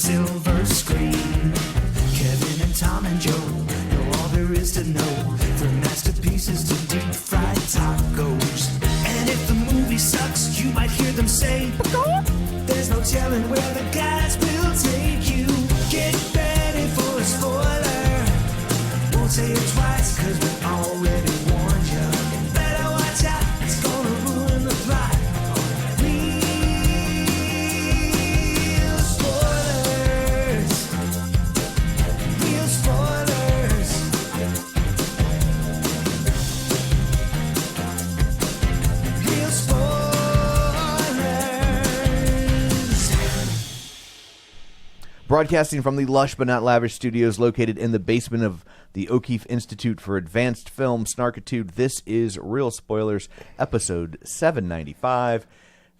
silver screen. Kevin and Tom and Joe know all there is to know, from masterpieces to deep fried tacos. And if the movie sucks, you might hear them say, there's no telling where the guys will take you. Get ready for a spoiler. Won't say it twice, cause we already warned you. Better watch out, it's gonna ruin the plot. Real spoilers. Real spoilers. Real spoilers. Broadcasting from the lush but not lavish studios located in the basement of the O'Keefe Institute for Advanced Film Snarkitude, this is Real Spoilers, episode 795,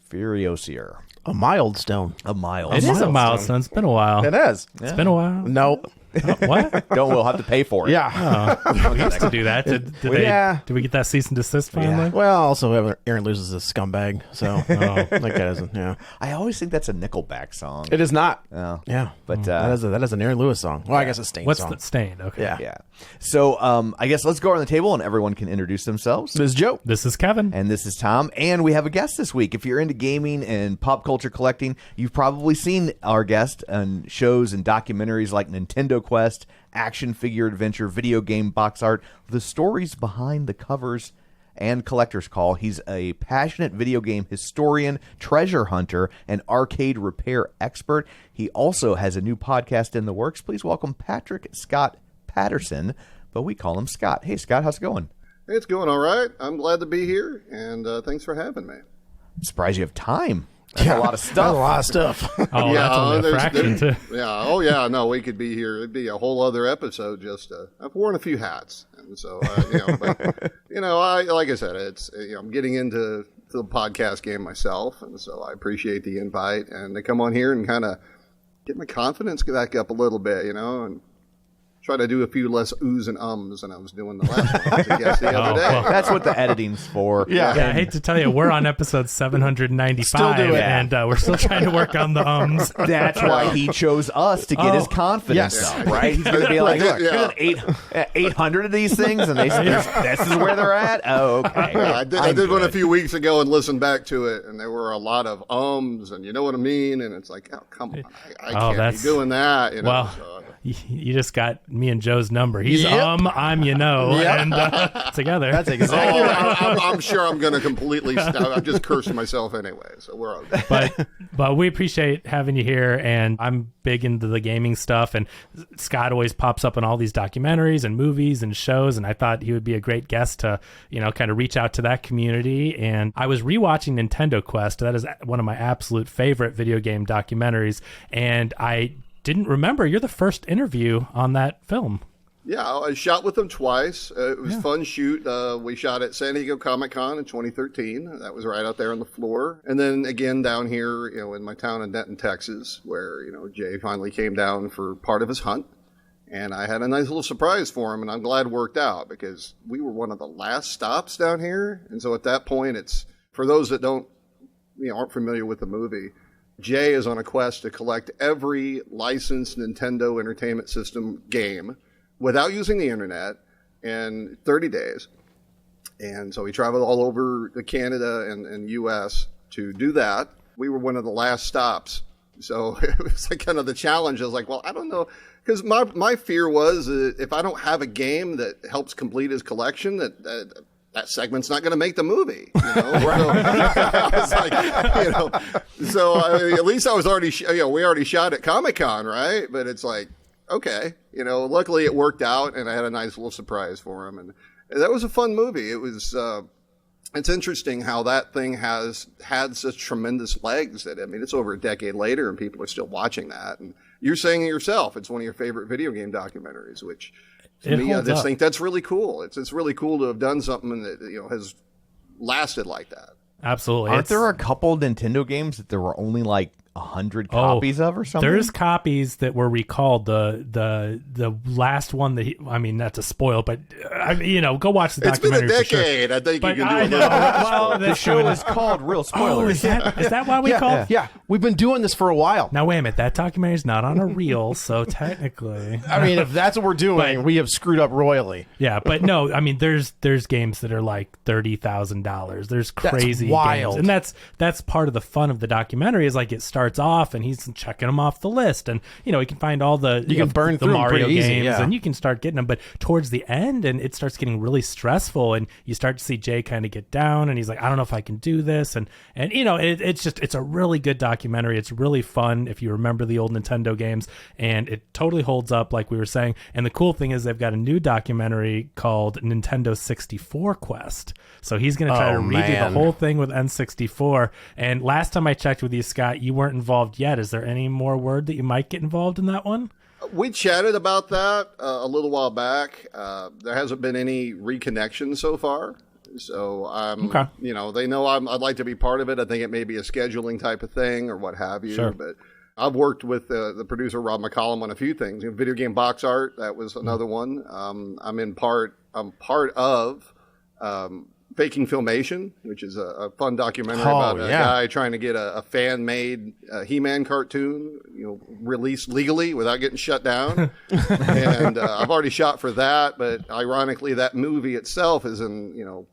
Furiosa. A milestone. A milestone. It is a milestone. It's been a while. It is. It's been a while. No. What? We'll have to pay for it. Yeah. We used to do that. Did we get that cease and desist finally? Well, also Aaron loses a scumbag, so that guy doesn't. Yeah. I always think that's a Nickelback song. It is not. Oh. Yeah, But, that is an Aaron Lewis song. Well, I guess it's Stain What's song. the Stained? Okay. Yeah. Yeah. So I guess let's go around the table and everyone can introduce themselves. This is Joe. This is Kevin. And this is Tom, and we have a guest this week. If you're into gaming and pop culture collecting, you've probably seen our guest on shows and documentaries like Nintendo Quest, action figure adventure, video game box art, the stories behind the covers, and Collector's Call. He's a passionate video game historian, treasure hunter, and arcade repair expert. He also has a new podcast in the works. Please welcome Patrick Scott Patterson, but we call him Scott. Hey, Scott, how's it going? It's going all right. I'm glad to be here, and thanks for having me. I'm surprised you have time. That's a lot of stuff. That's a lot of stuff. Oh, that's only a fraction, too. Yeah. Oh, yeah. No, we could be here. It'd be a whole other episode. I've worn a few hats, and so like I said, it's I'm getting into the podcast game myself, and so I appreciate the invite and to come on here and kind of get my confidence back up a little bit, and try to do a few less oohs and ums than I was doing the last one. I guess the other day. Well, that's what the editing's for. Yeah, I hate to tell you, we're on episode 795, Still do it. and we're still trying to work on the ums. That's why he chose us to get his confidence up, right? He's going to be like, look, here's 800 of these things, and this is where they're at? Oh, okay. I did one a few weeks ago and listened back to it, and there were a lot of ums, and you know what I mean? And it's like, oh, come on. I can't be doing that. Well, you just got me and Joe's number. He's I'm and together. That's exactly right. I'm sure I'm going to completely stop. I'm just cursing myself anyway, so we're okay. But we appreciate having you here, and I'm big into the gaming stuff, and Scott always pops up in all these documentaries and movies and shows, and I thought he would be a great guest to, kind of reach out to that community. And I was rewatching Nintendo Quest. That is one of my absolute favorite video game documentaries, and I didn't remember you're the first interview on that film. Yeah, I shot with them twice. It was a fun shoot. We shot at San Diego Comic-Con in 2013. That was right out there on the floor. And then again down here, in my town in Denton, Texas, where, Jay finally came down for part of his hunt. And I had a nice little surprise for him, and I'm glad it worked out because we were one of the last stops down here. And so at that point, it's, for those that aren't familiar with the movie, Jay is on a quest to collect every licensed Nintendo Entertainment System game without using the internet in 30 days. And so he traveled all over Canada and U.S. to do that. We were one of the last stops. So it was like kind of the challenge. I was like, well, I don't know. Because my fear was that if I don't have a game that helps complete his collection, that segment's not going to make the movie, So at least I was already, we already shot at Comic-Con, right? But it's like, okay, luckily it worked out, and I had a nice little surprise for him, and that was a fun movie. It was, it's interesting how that thing has had such tremendous legs that, it's over a decade later, and people are still watching that. And you're saying it yourself, it's one of your favorite video game documentaries, which, to me, I just think that's really cool. It's really cool to have done something that has lasted like that. Absolutely. Aren't there a couple Nintendo games that there were only like 100 copies of or something? There's copies that were recalled. The last one that not to spoil, but go watch the documentary. It's been a decade. Sure. I think but you can do a little. Well, the show is called Real Spoilers. Oh, is that why we called? Yeah, We've been doing this for a while. Now, wait a minute. That documentary is not on a reel, so technically... I mean, if that's what we're doing, we have screwed up royally. Yeah, but no, I mean, there's games that are like $30,000. There's crazy wild. games. And that's part of the fun of the documentary is like it starts off and he's checking them off the list. And, you know, he can find all the... You can burn the through them Mario pretty games easy, yeah. and you can start getting them. But towards the end, and it starts getting really stressful and you start to see Jay kind of get down and he's like, I don't know if I can do this. And you know, it's a really good documentary. It's really fun if you remember the old Nintendo games, and it totally holds up like we were saying. And the cool thing is they've got a new documentary called Nintendo 64 Quest. So he's going to try to redo the whole thing with N64. And last time I checked with you, Scott, you weren't involved yet. Is there any more word that you might get involved in that one? We chatted about that a little while back. There hasn't been any reconnection so far. So okay. You know, they know I'd like to be part of it. I think it may be a scheduling type of thing or what have you. Sure. But I've worked with the producer Rob McCollum on a few things. You know, video game box art, that was another one. I'm part of Faking Filmation, which is a fun documentary about a guy trying to get a fan-made He-Man cartoon, you know, released legally without getting shut down. And I've already shot for that, but ironically, that movie itself is in, you know,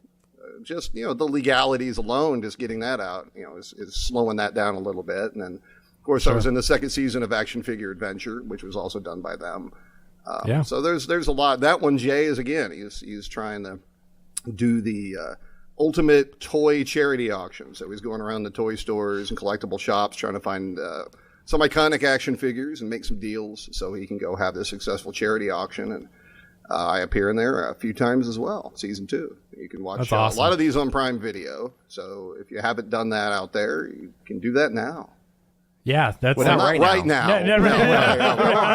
just, you know, the legalities alone, just getting that out, you know, is slowing that down a little bit. And then, of course, I was in the second season of Action Figure Adventure, which was also done by them. So there's a lot. That one, Jay, is again, he's trying to do the ultimate toy charity auction. So he's going around the toy stores and collectible shops trying to find some iconic action figures and make some deals so he can go have this successful charity auction. And I appear in there a few times as well, season 2. You can watch awesome. A lot of these on Prime Video. So if you haven't done that out there, you can do that now. Yeah, that's Well, not right now.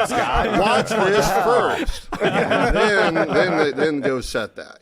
Scott. Watch this first, then go set that.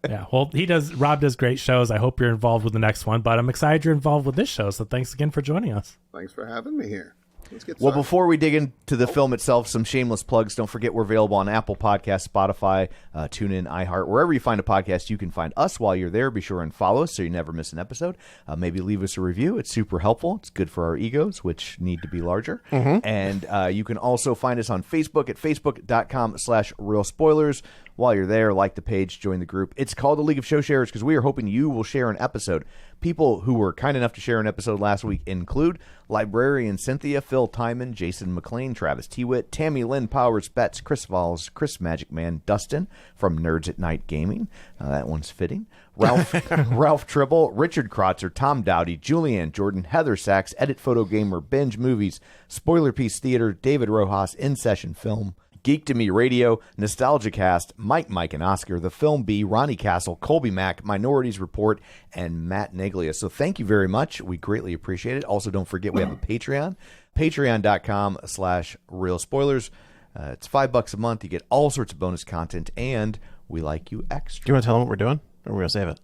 Yeah, well, Rob does great shows. I hope you're involved with the next one, but I'm excited you're involved with this show. So thanks again for joining us. Thanks for having me here. Let's get Well, started. before we dig into the film itself, some shameless plugs. Don't forget we're available on Apple Podcasts, Spotify, TuneIn, iHeart. Wherever you find a podcast, you can find us while you're there. Be sure and follow us so you never miss an episode. Maybe leave us a review. It's super helpful. It's good for our egos, which need to be larger. And you can also find us on Facebook at facebook.com/realspoilers. While you're there, like the page, join the group. It's called the League of Show Sharers because we are hoping you will share an episode. People who were kind enough to share an episode last week include librarian Cynthia, Phil Timon, Jason McLean, Travis Tewitt, Tammy Lynn Powers, Betts, Chris Valls, Chris Magic Man, Dustin from Nerds at Night Gaming. That one's fitting. Ralph Tribble, Richard Krotzer, Tom Dowdy, Julianne Jordan, Heather Sachs, Edit Photo Gamer, Binge Movies, Spoiler Piece Theater, David Rojas, In Session Film, Geek to Me Radio, Nostalgia Cast, Mike, and Oscar, The Film Bee, Ronnie Castle, Colby Mack, Minorities Report, and Matt Neglia. So thank you very much. We greatly appreciate it. Also, don't forget we have a Patreon, patreon.com/realspoilers. It's $5 a month. You get all sorts of bonus content, and we like you extra. Do you want to tell them what we're doing, or are we going to save it?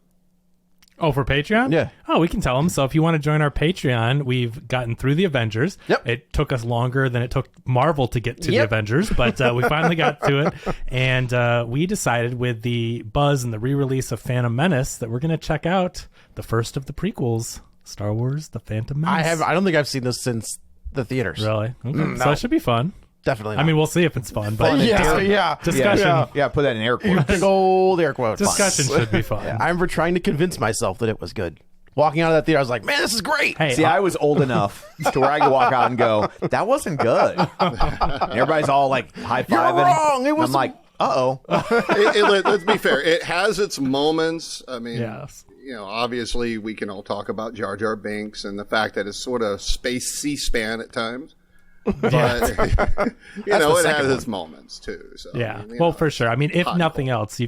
Oh, for Patreon? Yeah. Oh, we can tell them. So if you want to join our Patreon, we've gotten through the Avengers. Yep. It took us longer than it took Marvel to get to the Avengers, but we finally got to it. And we decided with the buzz and the re-release of Phantom Menace that we're going to check out the first of the prequels, Star Wars, The Phantom Menace. I don't think I've seen this since the theaters. Really? Okay. No. So it should be fun. Definitely not. I mean, we'll see if it's fun. But Discussion. Yeah, put that in air quotes. Big old air quotes. Discussion should be fun. I remember trying to convince myself that it was good. Walking out of that theater, I was like, man, this is great. Hey, See, I was old enough to where I could walk out and go, that wasn't good. And everybody's all like high-fiving. You're wrong. It was I'm like, uh-oh. Let's be fair. It has its moments. I mean, Yes. you know, obviously we can all talk about Jar Jar Binks and the fact that it's sort of space C-SPAN at times. But, you know, it has its moments, too. So, Yeah. I mean, Well, for sure. I mean, if nothing else,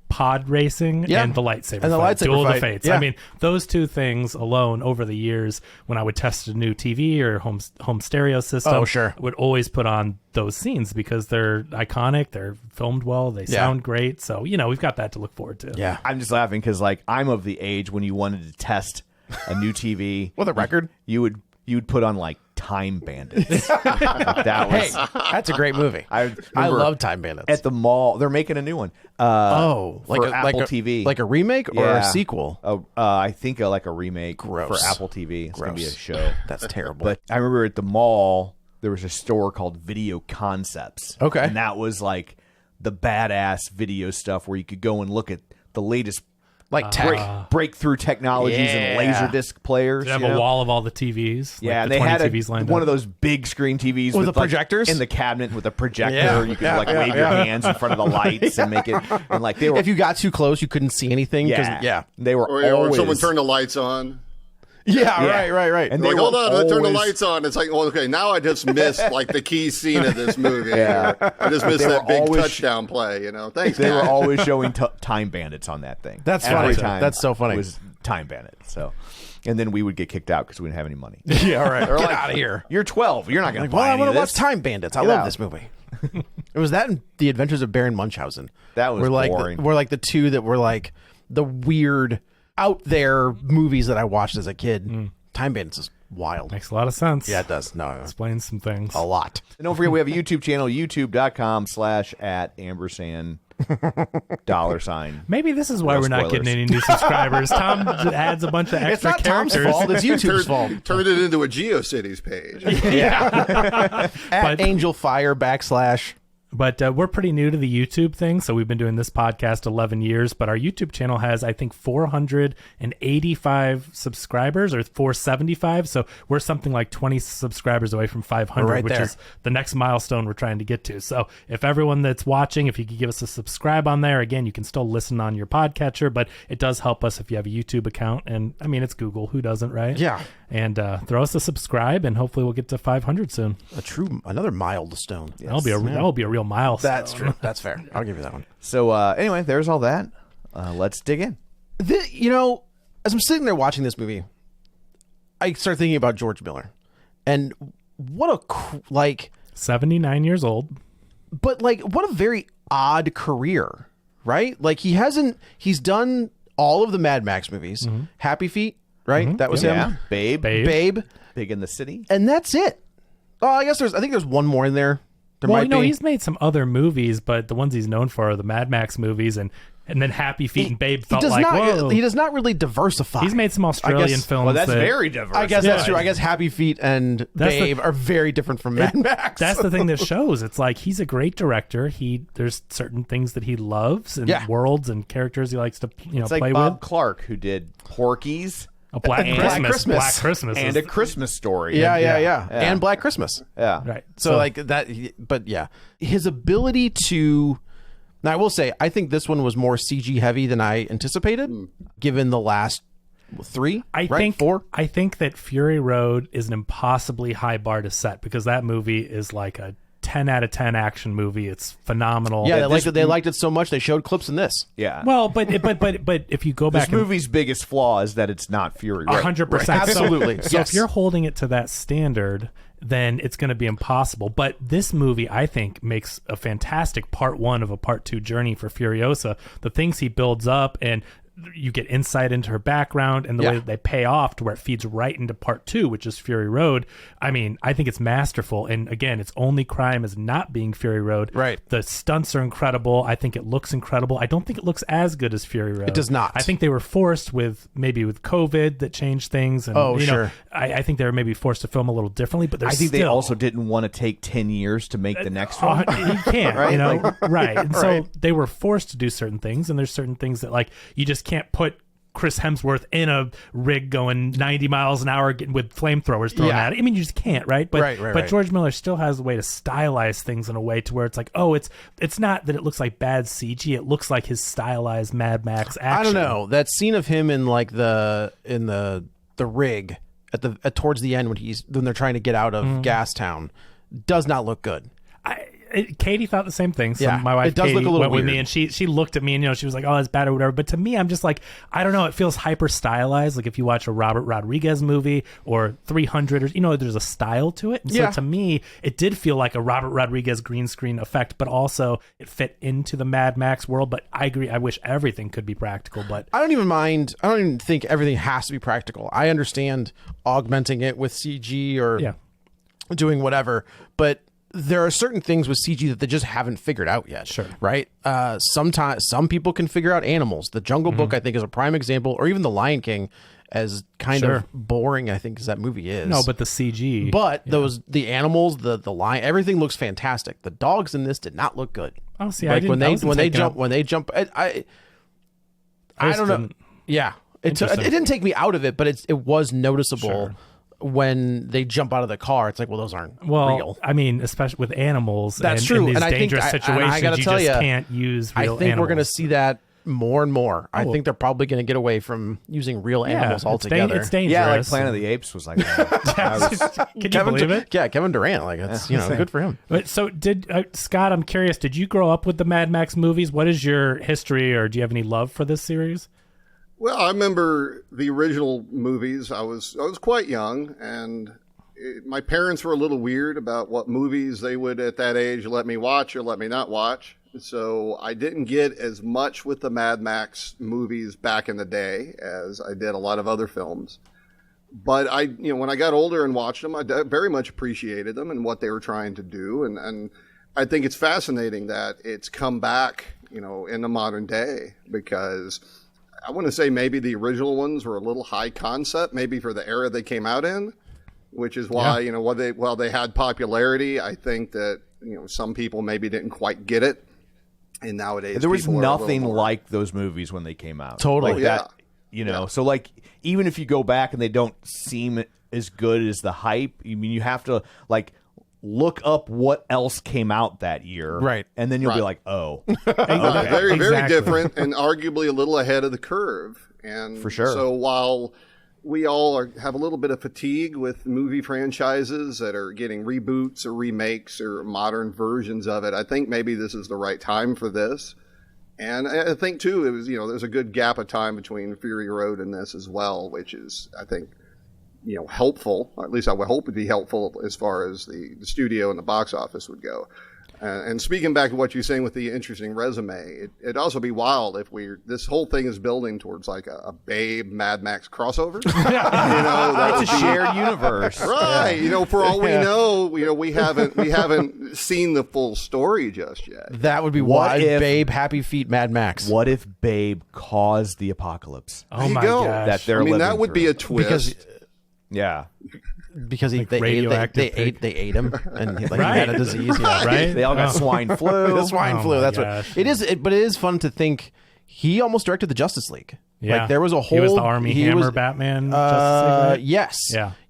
pod racing and the lightsaber And the fight, lightsaber Duel of the fight. Fates. Yeah. I mean, those two things alone over the years, when I would test a new TV or home stereo system, I would always put on those scenes because they're iconic, they're filmed well, they sound great. So, you know, we've got that to look forward to. Yeah. I'm just laughing because, like, I'm of the age when you wanted to test a new TV With a record? You'd put on, like, Time Bandits. That was. Hey, that's a great movie. I remember love Time Bandits. At the mall, they're making a new one. For Apple TV, like a remake or a sequel? I think like a remake Gross. for Apple TV. It's gonna be a Gross. show. That's terrible. But I remember at the mall there was a store called Video Concepts. Okay. And that was like the badass video stuff where you could go and look at the latest like breakthrough technologies and laser disc players. They have you know? a wall of all the TVs. Yeah, like and the they 20 had TVs lined one up. of those big screen TVs with the like, projectors in the cabinet with a projector. Yeah. You could wave your hands in front of the lights and make it. And like they were, if you got too close, you couldn't see anything. They were Or always someone turned the lights on. Right. And Like, they hold were on, I turned the always- lights on. It's like, well, okay, now I just missed like the key scene of this movie. Yeah. I just missed They that were big always- touchdown play. Thanks. They were guys. always showing Time Bandits on that thing. That's Every funny. time That's so funny. It was Time Bandits. So, and then we would get kicked out because we didn't have any money. Yeah, all right. Or Get like, out of here. You're 12. You're not going to Well, buy I any want of to this. watch Time Bandits. I Get love out. this movie. It was that and The Adventures of Baron Munchausen. That was we're like boring. we're like the two that were like the weird out there movies that I watched as a kid. Time Bandits is wild. Makes a lot of sense. Yeah, it does. No, Explains some things. a lot. And don't forget, we have a YouTube channel, youtube.com/@ampersand $. Maybe this is why No we're not spoilers. getting any new subscribers. Tom adds a bunch of It's extra not Tom's characters. fault. It's YouTube's fault. Turned it into a GeoCities page. At But- Angel Fire / But we're pretty new to the YouTube thing, so we've been doing this podcast 11 years, but our YouTube channel has, I think, 485 subscribers, or 475, so we're something like 20 subscribers away from 500, Right which there. is the next milestone we're trying to get to. So if everyone that's watching, if you could give us a subscribe on there, again, you can still listen on your podcatcher, but it does help us if you have a YouTube account, and I mean, it's Google, who doesn't, right? Yeah. And throw us a subscribe, and hopefully we'll get to 500 soon. another milestone. That'll be a real milestone. That's true. That's fair. I'll give you that one. So anyway, there's all that. Let's dig in. As I'm sitting there watching this movie, I start thinking about George Miller, and what a 79 years old. but what a very odd career, right? Like he's done all of the Mad Max movies, Happy Feet, right? That was him. Babe. Babe, Big in the City. and that's it. Oh, I think there's one more in there. There Well, might be. he's made some other movies, but the ones he's known for are the Mad Max movies, and then Happy Feet and Babe felt like, whoa. He does not really diversify. He's made some Australian guess- films. Well, that's that- very diverse. I guess Yeah. that's true. I guess Happy Feet and That's Babe are very different from Mad Max. That's the thing that shows. It's like he's a great director. There's certain things that he loves and worlds and characters he likes to It's like play Bob with. Clark, who did Porky's. A Black And Christmas. Christmas. Black Christmas. And is- A Christmas Story. Yeah. And Black Christmas. Yeah. right. So like that, but yeah, his ability to. Now I will say, I think this one was more CG heavy than I anticipated, given the last three, four. I think that Fury Road is an impossibly high bar to set because that movie is like a 10 out of 10 action movie. It's phenomenal. Yeah, they liked it so much they showed clips in this. Yeah. Well, but if you go this back and movie's biggest flaw is that it's not Fury Road. 100%. Absolutely. So Yes. if you're holding it to that standard, then it's going to be impossible. But this movie, I think, makes a fantastic part one of a part two journey for Furiosa. The things he builds up, and you get insight into her background and the way that they pay off to where it feeds right into part two, which is Fury Road. I mean, I think it's masterful. And again, its only crime is not being Fury Road. Right. The stunts are incredible. I think it looks incredible. I don't think it looks as good as Fury Road. It does not. I think they were forced with COVID that changed things. And, Oh, you know, sure. I think they were maybe forced to film a little differently, but I think they still, also didn't want to take 10 years to make the next one. you can't, Right? you know, Like- right. And so Right. they were forced to do certain things, and there's certain things that like you just can't put Chris Hemsworth in a rig going 90 miles an hour with flamethrowers thrown at it. I mean, you just can't, right? But Right. George Miller still has a way to stylize things in a way to where it's like, oh, it's not that it looks like bad CG. It looks like his stylized Mad Max action. I don't know, that scene of him in like the rig at towards the end when they're trying to get out of Gastown does not look good. Katie thought the same thing. So Yeah, my wife it does Katie look a little went with me, weird. and she looked at me, and you know, she was like, "Oh, it's bad or whatever." But to me, I'm just like, I don't know. It feels hyper stylized. Like if you watch a Robert Rodriguez movie or 300, or you know, there's a style to it. And so to me, it did feel like a Robert Rodriguez green screen effect, but also it fit into the Mad Max world. But I agree. I wish everything could be practical, but I don't even think everything has to be practical. I understand augmenting it with CG or doing whatever. But there are certain things with CG that they just haven't figured out yet. Sure. Right? Sometimes some people can figure out animals. The Jungle Book, I think, is a prime example, or even The Lion King, as kind of boring, I think, as that movie is. No, but the CG. But the animals, the lion, everything looks fantastic. The dogs in this did not look good. Oh, see, like I when didn't. they jump. I don't know. Yeah, it didn't take me out of it, but it was noticeable. Sure. When they jump out of the car, it's like, well, those aren't Well, real. I mean, especially with animals. That's and, true. In these And I think dangerous situations, I gotta you tell just you, can't use real I think we're going to animals. see that more and more. I think they're probably going to get away from using real animals altogether. It's dangerous. Yeah, like Planet of the Apes was like that. Can you believe it? Yeah, Kevin Durant. Like, it's good for him. But so did Scott? I'm curious. Did you grow up with the Mad Max movies? What is your history, or do you have any love for this series? Well, I remember the original movies. I was quite young, and my parents were a little weird about what movies they would at that age let me watch or let me not watch. So I didn't get as much with the Mad Max movies back in the day as I did a lot of other films. But when I got older and watched them, I very much appreciated them and what they were trying to do. And I think it's fascinating that it's come back, in the modern day, because I want to say maybe the original ones were a little high concept, maybe for the era they came out in, which is why, while they had popularity, I think that, some people maybe didn't quite get it. And nowadays, There was people are a little nothing more- like those movies when they came out. Totally. Like Oh, yeah. that, So like, even if you go back and they don't seem as good as the hype, you have to like look up what else came out that year. Right. And then you'll be Right. like, oh. Very, very Exactly. different, and arguably a little ahead of the curve. And For sure. So while we all have a little bit of fatigue with movie franchises that are getting reboots or remakes or modern versions of it, I think maybe this is the right time for this. And I think too, it was there's a good gap of time between Fury Road and this as well, which is I think helpful. Or at least I would hope it'd be helpful as far as the studio and the box office would go. And speaking back to what you're saying with the interesting resume, it'd also be wild if this whole thing is building towards like a Babe Mad Max crossover. That It's a shared universe. right. For all we know, we haven't seen the full story just yet. That would be What wild. if- Babe, Happy Feet, Mad Max. What if Babe caused the apocalypse? Oh There you my go. gosh! That they're I mean, living that would be a through. twist. Yeah. Because they radioactive ate him, and he Right. had a disease. Yeah. right? They all got swine flu. The swine Oh flu. my That's gosh. what it is. But it is fun to think he almost directed the Justice League. Yeah. Like there was a whole. He was the Army he Hammer was- Batman. Justice League, right? Yes.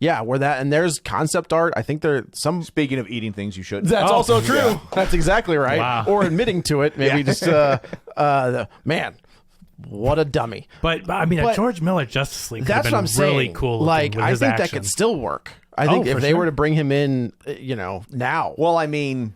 Yeah. Where that and there's concept art. I think there some. Speaking of eating things you shouldn't. That's Oh, also true. yeah. That's exactly right. Wow. Or admitting to it. Maybe just man, what a dummy. But I mean, But a George Miller Justice League. That's could what have I'm been saying. really cool. Like with I his think that action. could still work. I think if for they sure. were to bring him in, now. Well, I mean,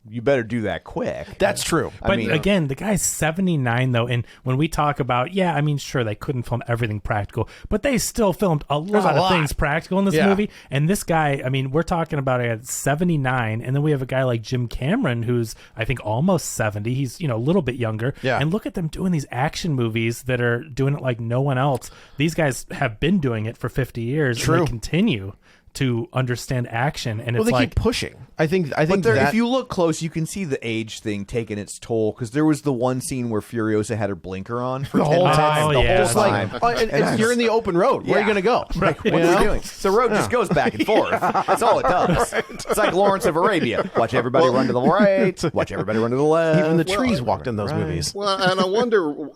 you better do that quick. That's true. But again, the guy's 79 though, and when we talk about, I mean, sure, they couldn't film everything practical, but they still filmed a lot of things practical in this Yeah. movie. And this guy, I mean, we're talking about at 79, and then we have a guy like Jim Cameron who's I think almost 70. He's a little bit younger. Yeah. And look at them doing these action movies that are doing it like no one else. These guys have been doing it for 50 years. True. And they continue to understand action, and Well, it's they like keep pushing. I think But there, that if you look close, you can see the age thing taking its toll. Because there was the one scene where Furiosa had her blinker on for the 10 whole minutes. time, Oh, yeah. just like time. and you're in the open road. Where are you going to go? Like, what are we doing? The road just goes back and forth. That's all it does. It's like Lawrence of Arabia. Watch everybody run to the right. Watch everybody run to the left. Even the trees walked in those movies. Well, and I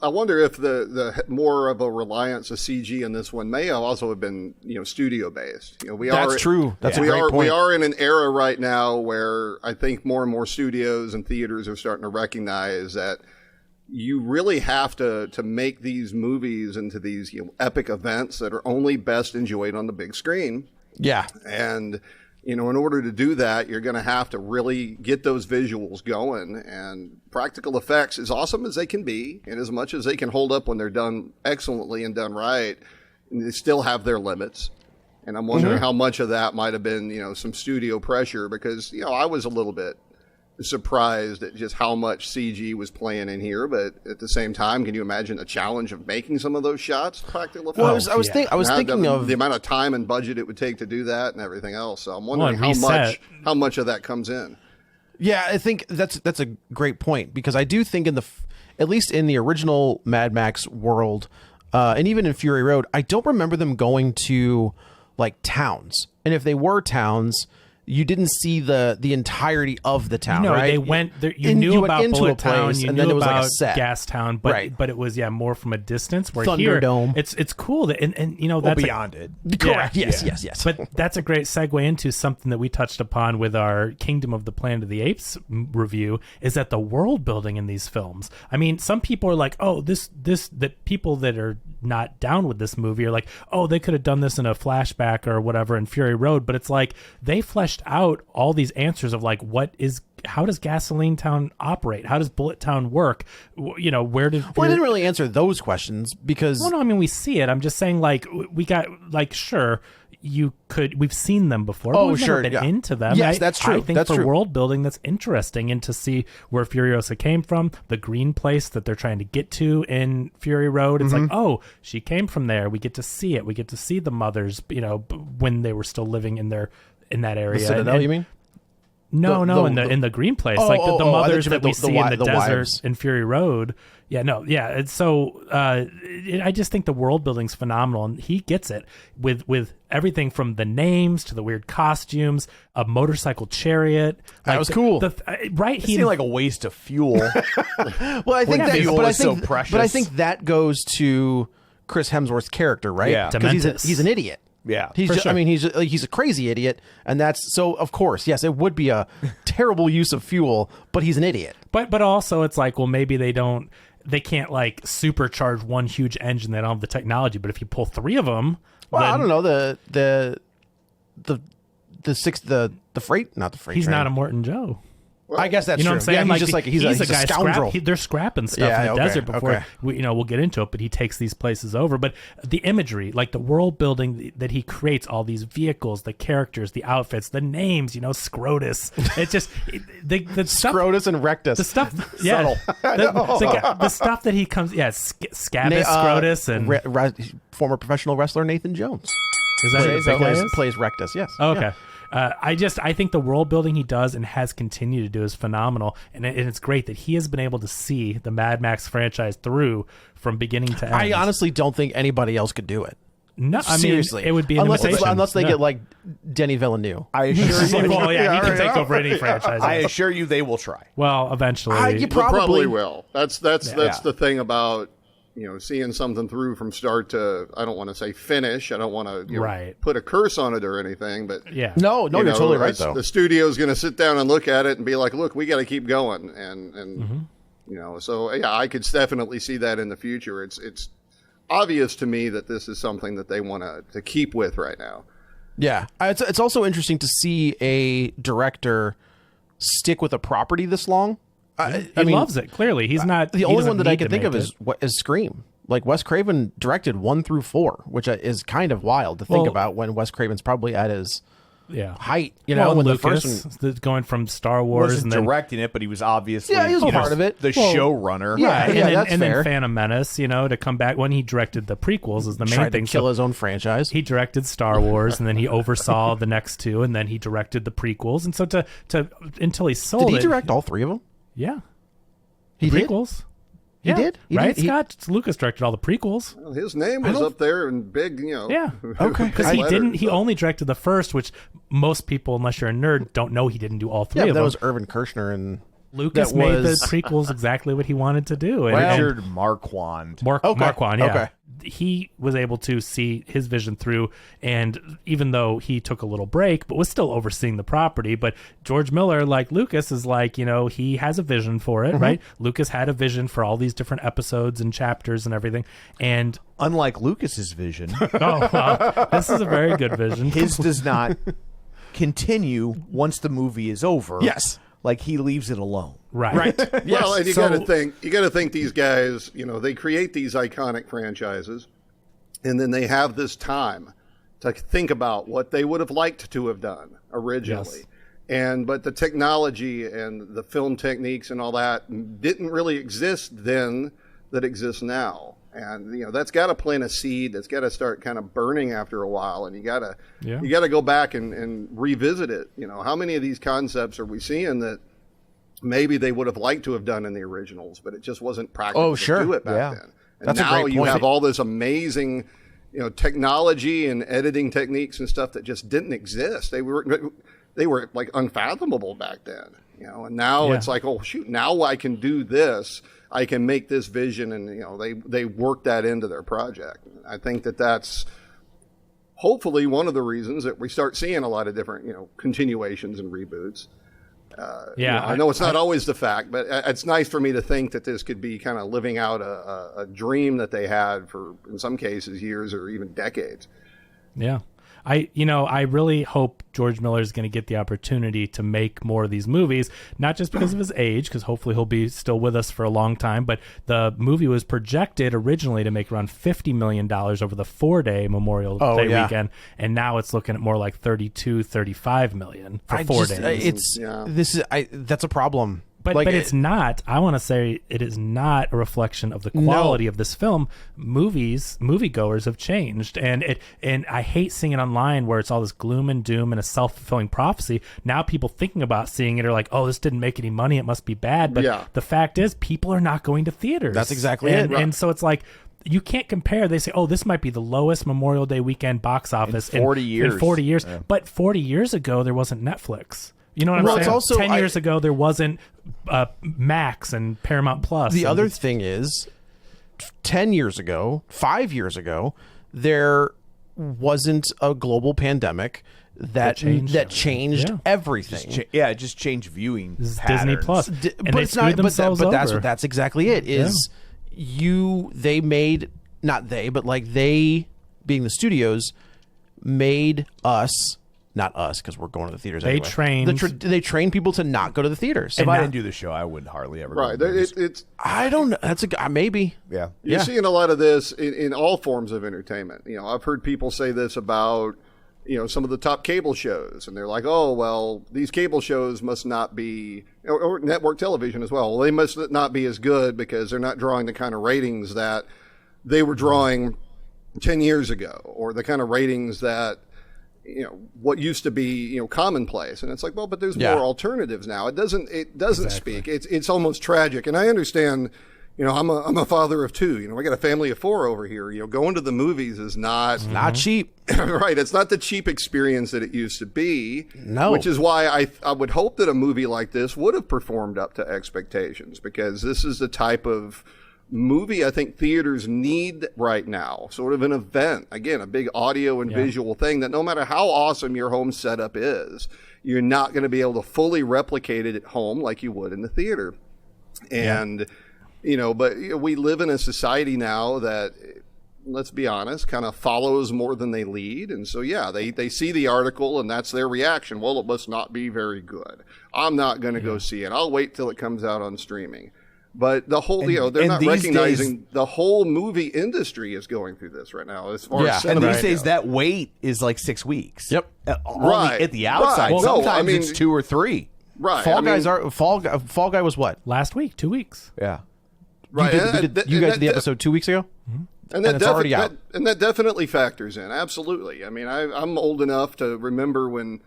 wonder if the more of a reliance of CG in this one may also have been studio based. That's true. That's a great point. We are in an era right now where I think more and more studios and theaters are starting to recognize that you really have to make these movies into these epic events that are only best enjoyed on the big screen. Yeah. And in order to do that, you're going to have to really get those visuals going. And practical effects, as awesome as they can be, and as much as they can hold up when they're done excellently and done right, they still have their limits. And I'm wondering how much of that might have been, some studio pressure, because, I was a little bit surprised at just how much CG was playing in here. But at the same time, can you imagine the challenge of making some of those shots practical effects? Well, I was thinking of the amount of time and budget it would take to do that and everything else. So I'm wondering Well, how much of that comes in. Yeah, I think that's a great point, because I do think at least in the original Mad Max world, and even in Fury Road, I don't remember them going to like towns. And if they were towns, you didn't see the entirety of the town, No, right? they went there. You knew about into Bullet a place, Town, you and knew then it was about like a set. Gas Town, but Right. but it was more from a distance. Where Thunderdome. here, it's cool that and you know that's beyond it. Correct. Yeah. Yes. But that's a great segue into something that we touched upon with our Kingdom of the Planet of the Apes review, is that the world building in these films. I mean, some people are like, oh, that people that are not down with this movie are like, oh, they could have done this in a flashback or whatever in Fury Road, but it's like they fleshed out all these answers of like, how does Gasoline Town operate? How does Bullet Town work? You know, where did... Well, I didn't really answer those questions because... Well, no, I mean, we see it. I'm just saying, like, we got, like, sure, we've seen them before, but we've never been into them. Yes, that's true. I think That's for true. world building, that's interesting, and to see where Furiosa came from, the green place that they're trying to get to in Fury Road, it's like, oh, she came from there. We get to see it. We get to see the mothers, you know, when they were still living in that area. The Citadel, you mean? No, in the green place, Oh, like the I mothers thought that we the see in the desert wives. in Fury Road. Yeah, no, yeah. And so I just think the world building's phenomenal, and he gets it with everything from the names to the weird costumes, a motorcycle chariot. That was cool. Right? It seemed like a waste of fuel. Well, I think that, fuel but I is think, so precious. But I think that goes to Chris Hemsworth's character, right? Yeah. Because Dementis. he's an idiot. Yeah, He's for just, sure. I mean, he's a crazy idiot, and that's so. Of course, yes, it would be a terrible use of fuel, but he's an idiot. But also, it's like, well, maybe they can't like supercharge one huge engine. They don't have the technology. But if you pull three of them, Well, then I don't know the freight, not the freight. he's train. not a Morton Joe. I guess that's You know true. what I'm saying? Yeah, he's just like he's a guy scoundrel. they're scrapping stuff Yeah, in the okay, desert before okay. we'll get into it. But he takes these places over. But the imagery, like the world building that he creates, all these vehicles, the characters, the outfits, the names, Scrotus. It's just the stuff. Scrotus and Rectus. The stuff, yeah, the stuff that he comes, Scabus, Scrotus, and former professional wrestler Nathan Jones is that who the big guy is? plays Rectus. Yes. Oh, okay. I think the world building he does and has continued to do is phenomenal, and it's great that he has been able to see the Mad Max franchise through from beginning to end. I honestly don't think anybody else could do it. No, I mean, Seriously, it would be an imitation. unless they Yeah. get like Denny Villeneuve. I assure you. Well, yeah, he can take over any franchise. I assure you, they will try. Well, eventually. You They probably, probably will. That's the thing about seeing something through from start to, I don't want to say finish. I don't want to Right. put a curse on it or anything, but Yeah. No, you're totally right though. The studio's going to sit down and look at it and be like, look, we got to keep going. And so yeah, I could definitely see that in the future. It's obvious to me that this is something that they want to keep with right now. Yeah, it's also interesting to see a director stick with a property this long. I mean, loves it. Clearly, he's not. the he only doesn't one that I need can to think make of it. is Scream. Like Wes Craven directed 1 through 4, which is kind of wild to think about when Wes Craven's probably at his height. Well, when Lucas, the first one. going from Star He Wars wasn't and then directing it, but he was obviously Yeah, he was part of it. the Well, showrunner. yeah, and then, that's and fair. then Phantom Menace, to come back when he directed the prequels is the main Tried thing. to kill So his own franchise. he directed Star Wars, and then he oversaw the next two, and then he directed the prequels. And so to until he sold Did he it, direct all 3 of them? yeah, He the did? prequels. He Yeah. did? He right, did? He- Scott? Lucas directed all the prequels. Well, his name was up there and big, Yeah. Okay. Because he didn't. He only directed the first, which most people, unless you're a nerd, don't know he didn't do all three Yeah, of that them. was Irvin Kershner and Lucas that made was- the prequels exactly what he wanted to do. And, Richard Marquand. Marquand, yeah. Okay. He was able to see his vision through, and even though he took a little break, but was still overseeing the property. But George Miller, like Lucas, is like, he has a vision for it, right? Lucas had a vision for all these different episodes and chapters and everything. And Unlike Lucas's vision, this is a very good vision. his does not continue once the movie is over. Yes. Like he leaves it alone. Right. Yes. Well, and you So- got to think these guys, they create these iconic franchises, and then they have this time to think about what they would have liked to have done originally. Yes. But the technology and the film techniques and all that didn't really exist then that exists now. And that's got to plant a seed that's got to start kind of burning after a while, and you got to go back and revisit it. How many of these concepts are we seeing that maybe they would have liked to have done in the originals, but it just wasn't practical to do it back then. And that's now a great you point. have all this amazing technology and editing techniques and stuff that just didn't exist. They were like unfathomable back then. And now it's like, oh shoot, now I can do this. I can make this vision, and they work that into their project. I think that's hopefully one of the reasons that we start seeing a lot of different continuations and reboots. I know it's not always the fact, but it's nice for me to think that this could be kind of living out a dream that they had for, in some cases, years or even decades. Yeah. I really hope George Miller is going to get the opportunity to make more of these movies, not just because of his age, because hopefully he'll be still with us for a long time, but the movie was projected originally to make around $50 million over the 4-day Memorial Day weekend, and now it's looking at more like $35 million for 4 days. That's a problem. But it's not. I want to say it is not a reflection of the quality of this film. Moviegoers have changed, and I hate seeing it online where it's all this gloom and doom and a self-fulfilling prophecy. Now people thinking about seeing it are like, "Oh, this didn't make any money. It must be bad." But the fact is, people are not going to theaters. That's exactly it. Right. And so it's like, you can't compare. They say, "Oh, this might be the lowest Memorial Day weekend box office in 40 years." In 40 years, but 40 years ago there wasn't Netflix. You know what I'm saying? It's also, 10 years ago, there wasn't Max and Paramount Plus. The other thing is, 10 years ago, 5 years ago, there wasn't a global pandemic that changed everything. It just changed viewing This is patterns. Disney Plus. But it's not. But that's exactly it. They made, not they, but like they, being the studios, made us. Not us, because we're going to the theaters. They anyway. They train people to not go to the theaters. If I didn't do the show, I would hardly ever. Right. Go to the movies. It's I don't know. That's maybe. Yeah. You're seeing a lot of this in all forms of entertainment. I've heard people say this about some of the top cable shows, and they're like, "Oh, well, these cable shows must not be, or network television as well. Well, they must not be as good because they're not drawing the kind of ratings that they were drawing 10 years ago, or the kind of ratings that." What used to be commonplace, and it's like, well, but there's more alternatives now. It doesn't speak. It's almost tragic, and I understand. I'm a father of 2. I got a family of 4 over here. Going to the movies is not cheap. Right. It's not the cheap experience that it used to be. No. Which is why I would hope that a movie like this would have performed up to expectations, because this is the type of movie I think theaters need right now. Sort of an event, again, a big audio and visual thing that no matter how awesome your home setup is, you're not going to be able to fully replicate it at home like you would in the theater. And but we live in a society now that, let's be honest, kind of follows more than they lead. And so they see the article and that's their reaction. Well, it must not be very good. I'm not going to go see it. I'll wait till it comes out on streaming. But the whole, they're not recognizing the whole movie industry is going through this right now. As far as and these days that wait is like 6 weeks. Yep, right at the outside. Right. Sometimes No, I mean, it's 2 or 3. Right. Fall Guy was what? last week, 2 weeks. Yeah. Right. You guys did the episode 2 weeks ago? And it's already out. And that definitely factors in. Absolutely. I mean, I'm old enough to remember when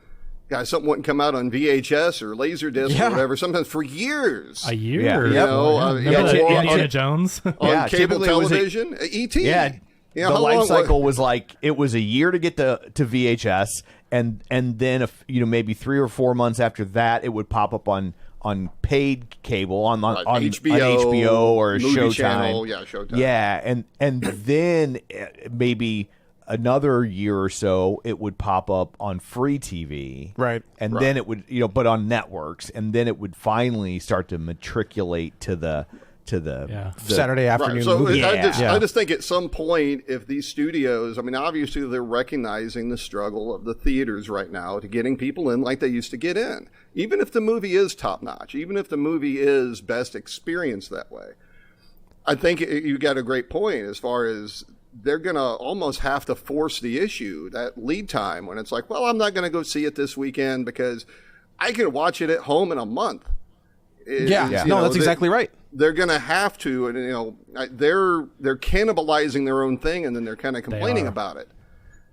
something wouldn't come out on VHS or Laserdisc or whatever, sometimes for years. A year? Yeah. Indiana Jones? On cable television? E.T. Yeah. The life cycle was like, it was a year to get to VHS, and then maybe 3 or 4 months after that, it would pop up on paid cable on HBO or Movie Showtime. Channel, Showtime. Yeah, and then maybe another year or so, it would pop up on free TV, right? And then it would, but on networks, and then it would finally start to matriculate to the Saturday afternoon. Right. So movie. I just think at some point, if these studios, I mean, obviously they're recognizing the struggle of the theaters right now to getting people in like they used to get in, even if the movie is top notch, even if the movie is best experienced that way. I think you got a great point as far as they're going to almost have to force the issue, that lead time, when it's like, well, I'm not going to go see it this weekend because I can watch it at home in a month. That's exactly right. They're going to have to, and they're cannibalizing their own thing, and then they're kind of complaining about it.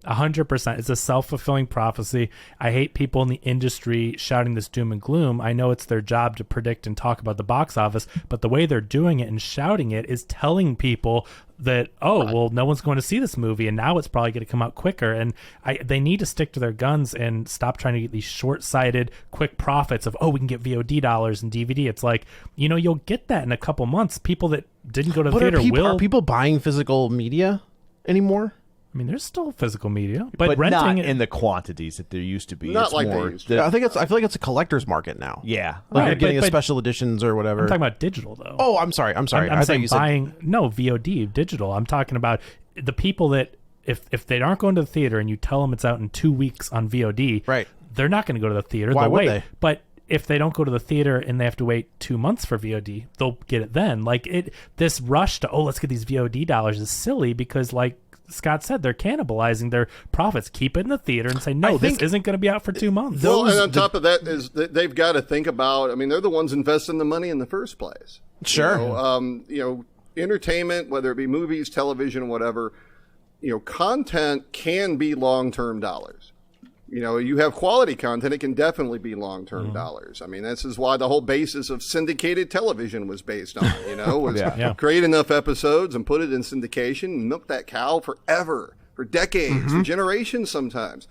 100%. It's a self-fulfilling prophecy. I hate people in the industry shouting this doom and gloom. I know it's their job to predict and talk about the box office, but the way they're doing it and shouting it is telling people that, well, no one's going to see this movie, and now it's probably going to come out quicker. And they need to stick to their guns and stop trying to get these short-sighted, quick profits of, we can get VOD dollars and DVD. It's like, you'll get that in a couple months. People that didn't go to the theater are people buying physical media anymore? I mean, there's still physical media, but renting not in the quantities that there used to be. Not it's like more, they used to. I feel like it's a collector's market now. Yeah, like Right, you're getting but- a special editions or whatever. I'm talking about digital, though. Oh, I'm sorry. I'm I thought saying you said buying VOD digital. I'm talking about the people that if they aren't going to the theater and you tell them it's out in 2 weeks on VOD, right? They're not going to go to the theater. Why They'll would wait. they? But if they don't go to the theater and they have to wait 2 months for VOD, they'll get it then. This rush to let's get these VOD dollars is silly because like Scott said, they're cannibalizing their profits. Keep it in the theater and say, no, this isn't going to be out for 2 months. Well, and on top of that is that they've got to think about, they're the ones investing the money in the first place. Sure. Entertainment, whether it be movies, television, whatever, content can be long-term dollars. You have quality content, it can definitely be long-term dollars. This is why the whole basis of syndicated television was based on, was create enough episodes and put it in syndication and milk that cow forever, for decades, for generations sometimes.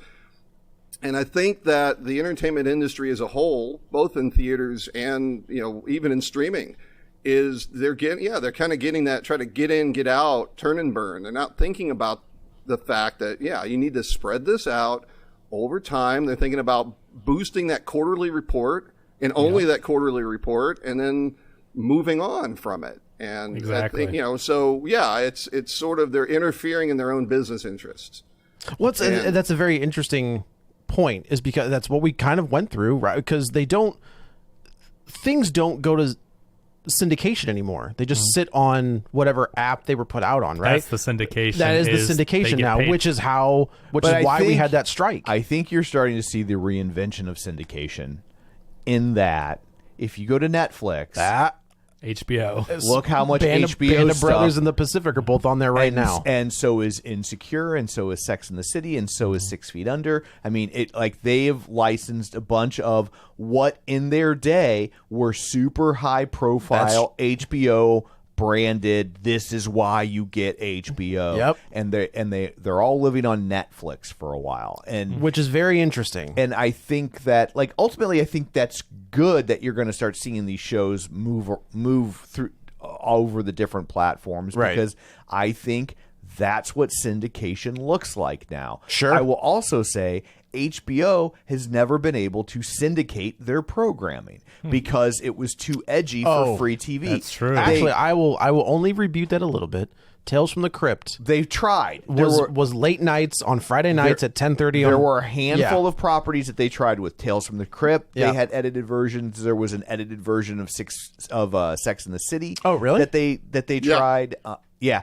And I think that the entertainment industry as a whole, both in theaters and, even in streaming, is they're kind of getting that, try to get in, get out, turn and burn. They're not thinking about the fact that, you need to spread this out over time. They're thinking about boosting that quarterly report and only that quarterly report, and then moving on from it. And exactly. I think, it's sort of they're interfering in their own business interests. That's a very interesting point, is because that's what we kind of went through, right? Because things don't go to syndication anymore. They just sit on whatever app they were put out on, right? That's the syndication. That is the syndication now, which is why we had that strike. I think you're starting to see the reinvention of syndication in that if you go to Netflix, HBO. Look how much Band HBO of stuff. Brothers in the Pacific are both on there right now. And so is Insecure, and so is Sex and the City, and so is 6 Feet Under. They've licensed a bunch of what in their day were super high profile HBO branded. This is why you get HBO. Yep. And they're all living on Netflix for a while, and which is very interesting. And I think that, ultimately, I think that's good that you're going to start seeing these shows move through over the different platforms, right? Because I think that's what syndication looks like now. Sure. I will also say HBO has never been able to syndicate their programming because it was too edgy for free TV. That's true. Actually, I will only rebuke that a little bit. Tales from the Crypt. They've tried. Was late nights on Friday nights at 10:30. There were a handful of properties that they tried with. Tales from the Crypt. Yeah. They had edited versions. There was an edited version of Sex and the City. Oh, really? That they tried. Yeah,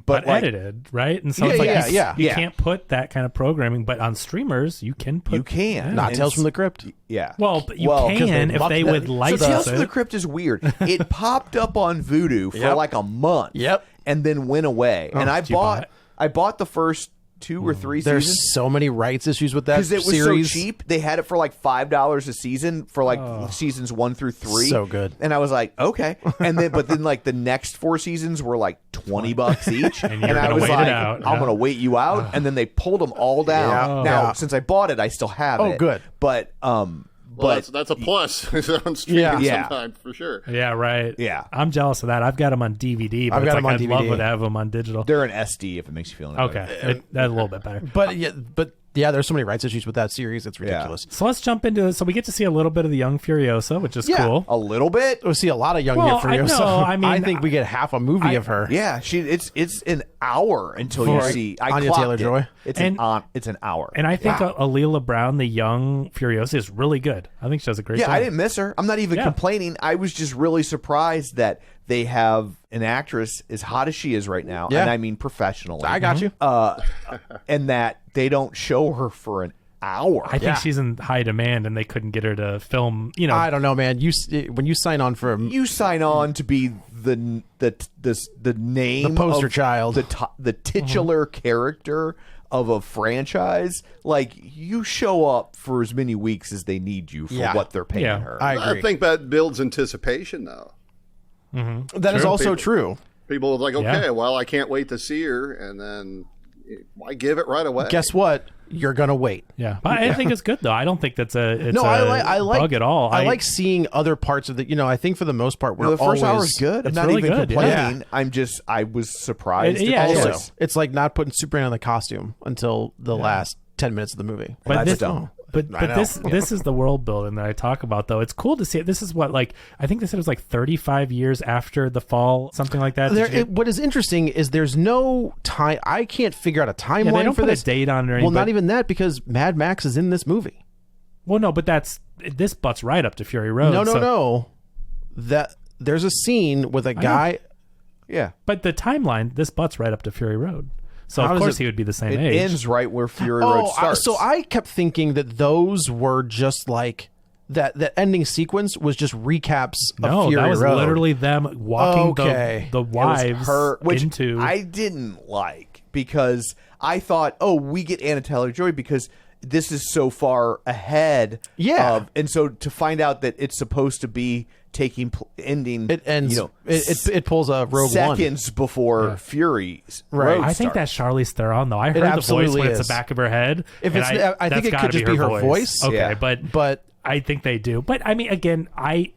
but edited, right? And so it's you Yeah. can't put that kind of programming, but on streamers you can put. You can. Not Tales from the Crypt. Yeah. Well, but you can if they would license So Tales it. from the Crypt is weird. It popped up on Vudu for like a month. Yep. And then went away. And did you buy it? I bought the first 2 or 3 seasons. There's so many rights issues with that Because it was series. so cheap. They had it for $5 a season for seasons 1 through 3. So good. And I was like, okay. And then the next 4 seasons were $20 each. And you're I gonna was wait it like, out. I'm gonna wait you out. And then they pulled them all down. Yeah. Now, since I bought it, I still have it. Oh, good. But that's a plus on streaming sometimes, for sure. Yeah, right. Yeah. I'm jealous of that. I've got them on DVD, but I've got them on I'd love DVD. to have them on digital. they're an SD if it makes you feel any better. Okay, that's a little bit better. But there's so many rights issues with that series. It's ridiculous. So let's jump into it. So we get to see a little bit of the young Furiosa, which is cool. A little bit. We see a lot of young Well, Furiosa. I know. I think we get half a movie of her. Yeah, it's an hour until you see Anya clocked Taylor-Joy. it. It's an hour. And I think Alyla Browne, the young Furiosa, is really good. I think she does a great job. I didn't miss her. I'm not even complaining. I was just really surprised that they have an actress as hot as she is right now, and I mean professionally. I got you. And that they don't show her for hour. I think she's in high demand, and they couldn't get her to film. I don't know, man. When you sign on for You sign on to be the name, the poster of child, the titular character of a franchise. Like, you show up for as many weeks as they need you for what they're paying her. I agree. I think that builds anticipation, though. That is also true. People are like, okay, well, I can't wait to see her, and then why give it right away? Guess what? You're gonna wait. Yeah, but I think it's good though. I don't think that's a I like bug at all. I like seeing other parts of the. I think for the most part, we're the first hour always is good. I'm it's not really even good, complaining. I was surprised. Also, it's like not putting Superman on the costume until the last 10 minutes of the movie. But That's dumb. But this is the world building that I talk about, though. It's cool to see it. This is what, like, I think they said it was like 35 years after the fall, something like that. What is interesting is there's no time. I can't figure out a timeline they don't for put this. a date on it or anything. Well, not even that, because Mad Max is in this movie. Well, no, but this butts right up to Fury Road. No. That there's a scene with a guy. Yeah. But the timeline, this butts right up to Fury Road. So, of course, he would be the same age. It ends right where Fury Road starts. So I kept thinking that those were just like that ending sequence was just recaps of Fury Road. No, that was literally them walking the wives which into... I didn't like, because I thought, we get Anya Taylor-Joy because this is so far ahead. Yeah. And so to find out that it's supposed to be ending, it ends. It pulls a Rogue seconds One before Fury. Right. Road I think starts. that's Charlize Theron, though. I heard the voice when it's the back of her head. If it's, I think it could just be her voice. Okay, Yeah. but I think they do. But I mean, again, I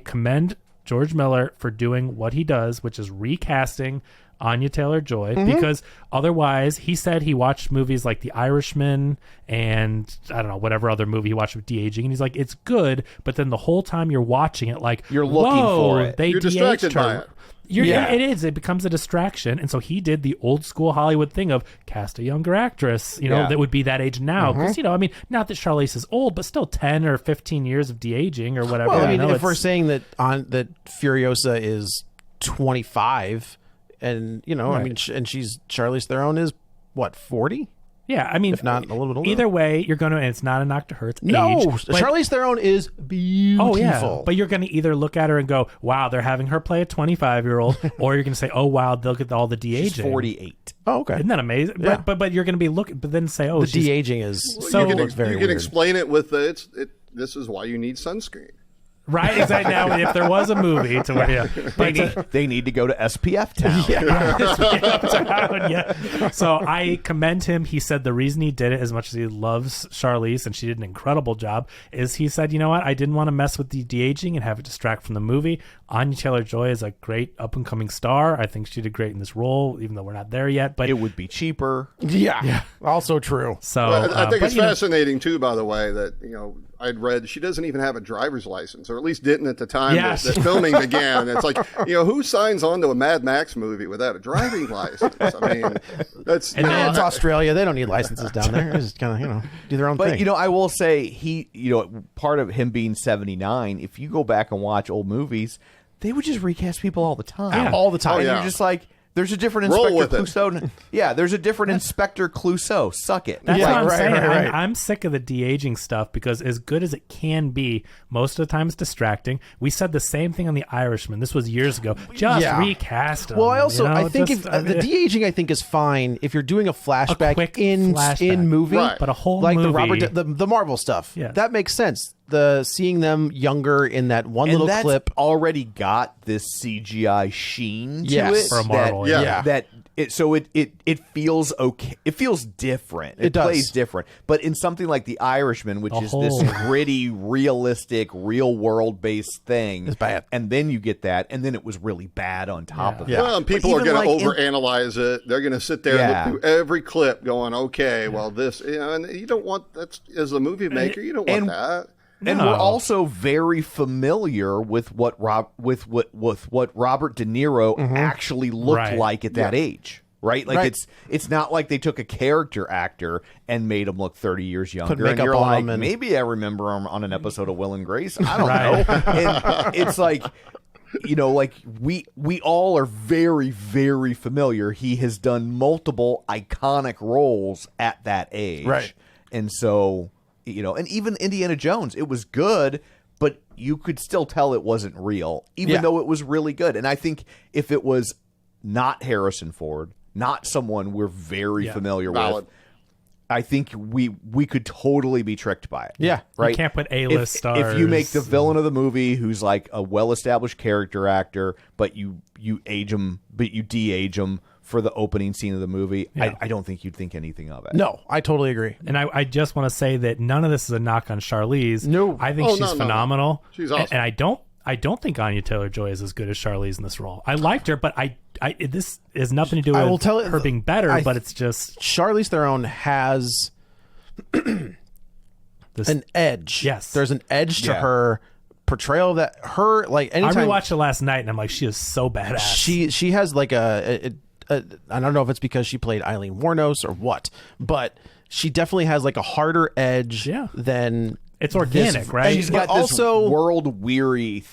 commend George Miller for doing what he does, which is recasting Anya Taylor-Joy, because otherwise, he said he watched movies like The Irishman and I don't know, whatever other movie he watched with de-aging, and he's like, it's good, but then the whole time you're watching it, like, you're looking for it. You're distracted by it. It becomes a distraction, and so he did the old school Hollywood thing of cast a younger actress, that would be that age now, because I mean, not that Charlize is old, but still 10 or 15 years of de-aging or whatever. Well, I mean, if we're saying that that Furiosa is 25, and I mean, and she's Charlize Theron is what, 40? Yeah, I mean, if not a little bit older. Either way, you're going to, and it's not a knock to her. It's no, age. Charlize Theron is beautiful. Oh, yeah. But you're going to either look at her and go, wow, they're having her play a 25-year-old, or you're going to say, oh, wow, look at all the de-aging. She's 48. Oh, okay. Isn't that amazing? Yeah. But you're going to be looking, but then say, oh, the de-aging is so you very can weird. explain it with this is why you need sunscreen. Right, exactly. Now, if there was a movie to where, They need to go to SPF Town. Yeah. So I commend him. He said the reason he did it, as much as he loves Charlize, and she did an incredible job, is he said, you know what, I didn't want to mess with the de-aging and have it distract from the movie. Anya Taylor-Joy is a great up-and-coming star. I think she did great in this role, even though we're not there yet. But it would be cheaper. Yeah. Also true. So I think it's fascinating, too, by the way, that, I'd read she doesn't even have a driver's license, or at least didn't at the time that filming began. It's like, who signs on to a Mad Max movie without a driving license? I mean, that's... it's Australia. They don't need licenses down there. They just kind of, do their own thing. But, I will say, part of him being 79, if you go back and watch old movies, they would just recast people all the time. Yeah. All the time. And you're just like... There's a different Inspector Clouseau. Yeah, there's a different Inspector Clouseau. Suck it. That's what I'm saying. Right. I'm sick of the de-aging stuff, because as good as it can be, most of the time it's distracting. We said the same thing on The Irishman. This was years ago. Just recast them. Well, I think if the de-aging, I think, is fine if you're doing a flashback in movie, right. But a whole like movie, the Marvel stuff. Yeah. That makes sense. Seeing them younger in that one and little that's clip already got this CGI sheen to Yes. it. For a Marvel, that it feels okay. It feels different. It does. plays different. But in something like The Irishman, which is this gritty, realistic, real world based thing, it's bad. And then you get that, and then it was really bad on top of it. Well, and people are going to overanalyze it. They're going to sit there and look through every clip, going, "Okay, well, this," and you don't want that as a movie maker. You don't want that. And we're also very familiar with what Robert De Niro actually looked like at that age, right? Like it's not like they took a character actor and made him look 30 years younger. And you're like, maybe I remember him on an episode of Will and Grace. I don't know. And it's like, like we all are very, very familiar. He has done multiple iconic roles at that age. Right. And so, and even Indiana Jones, it was good, but you could still tell it wasn't real, even though it was really good. And I think if it was not Harrison Ford, not someone we're very familiar with, I think we could totally be tricked by it. Yeah. Right? You can't put A-list stars. If you make the villain of the movie who's like a well-established character actor, but you age him, but you de-age him for the opening scene of the movie, I don't think you'd think anything of it. No, I totally agree. And I just want to say that none of this is a knock on Charlize. No. I think she's phenomenal. She's awesome. And I don't think Anya Taylor-Joy is as good as Charlize in this role. I liked her, but this has nothing to do with her being better, but it's just... Charlize Theron has an edge. Yes. There's an edge to her portrayal that her, like, anytime... I rewatched it last night, and I'm like, she is so badass. She has, like, I don't know if it's because she played Eileen Wuornos or what, but she definitely has, like, a harder edge than... It's organic, right? She's got this world-weary,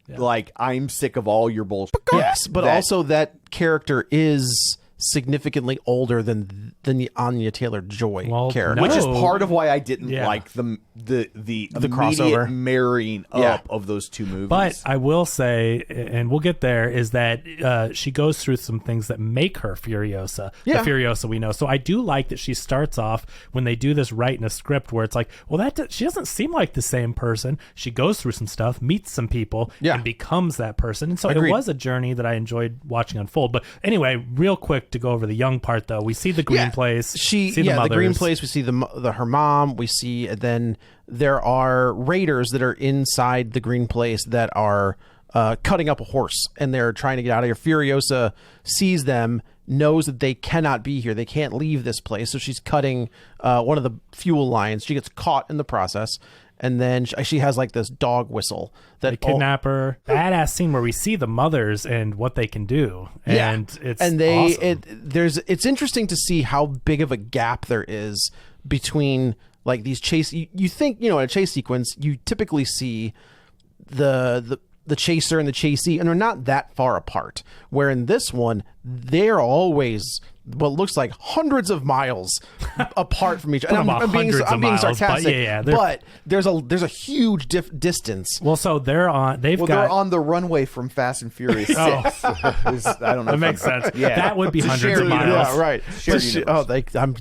like, I'm sick of all your bullshit. Yes, but also that character is significantly older than the Anya Taylor-Joy character. Which is part of why I didn't like the crossover marrying up of those two movies. But I will say, and we'll get there, is that she goes through some things that make her Furiosa, the Furiosa we know. So I do like that she starts off, when they do this right in a script, where it's like, well, she doesn't seem like the same person. She goes through some stuff, meets some people, and becomes that person. And so it was a journey that I enjoyed watching unfold. But anyway, real quick, to go over the young part, though, we see the green place. The green place. We see her mom. We see, and then there are raiders that are inside the green place that are cutting up a horse, and they're trying to get out of here. Furiosa sees them, knows that they cannot be here. They can't leave this place, so she's cutting one of the fuel lines. She gets caught in the process. And then she has like this dog whistle that they kidnap her. Badass scene where we see the mothers and what they can do, and it's awesome. It's interesting to see how big of a gap there is between like these chase. You think in a chase sequence you typically see the chaser and the chasee, and they're not that far apart. Where in this one, they're always what looks like hundreds of miles apart from each other. I'm being sarcastic, but there's a huge distance. Well, so they're on the runway from Fast and Furious 6. I don't know. That makes sense. Yeah, that would be hundreds of miles. Yeah, right.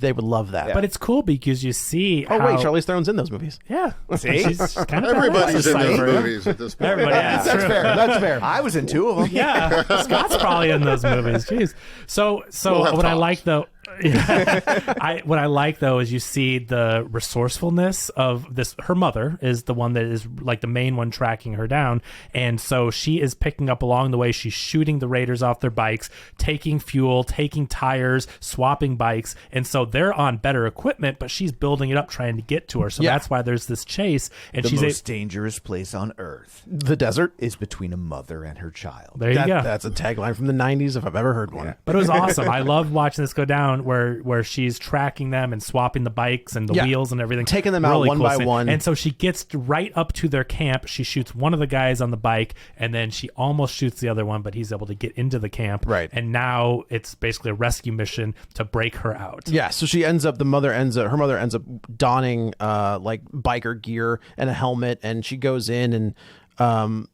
They would love that. Yeah. But it's cool because you see. Oh wait, Charlize Theron's in those movies. Yeah, see, she's kind of everybody's in those movies at this point. Everybody, that's fair. That's fair. I was in 2 of them. Yeah, Scott's probably in those movies. Jeez. So what I like though. What I like though is you see the resourcefulness of this. Her mother is the one that is like the main one tracking her down, and so she is picking up along the way. She's shooting the raiders off their bikes, taking fuel, taking tires, swapping bikes, and so they're on better equipment, but she's building it up trying to get to her. So that's why there's this chase. And the most dangerous place on earth, the desert, is between a mother and her child. There you go. That's a tagline from the 90s if I've ever heard one. But it was awesome. I loved watching this go down. Where she's tracking them and swapping the bikes and the wheels and everything, taking them out one by one. And so she gets right up to their camp. She shoots one of the guys on the bike, and then she almost shoots the other one, but he's able to get into the camp. Right. And now it's basically a rescue mission to break her out. Yeah. So her mother ends up donning like biker gear and a helmet, and she goes in and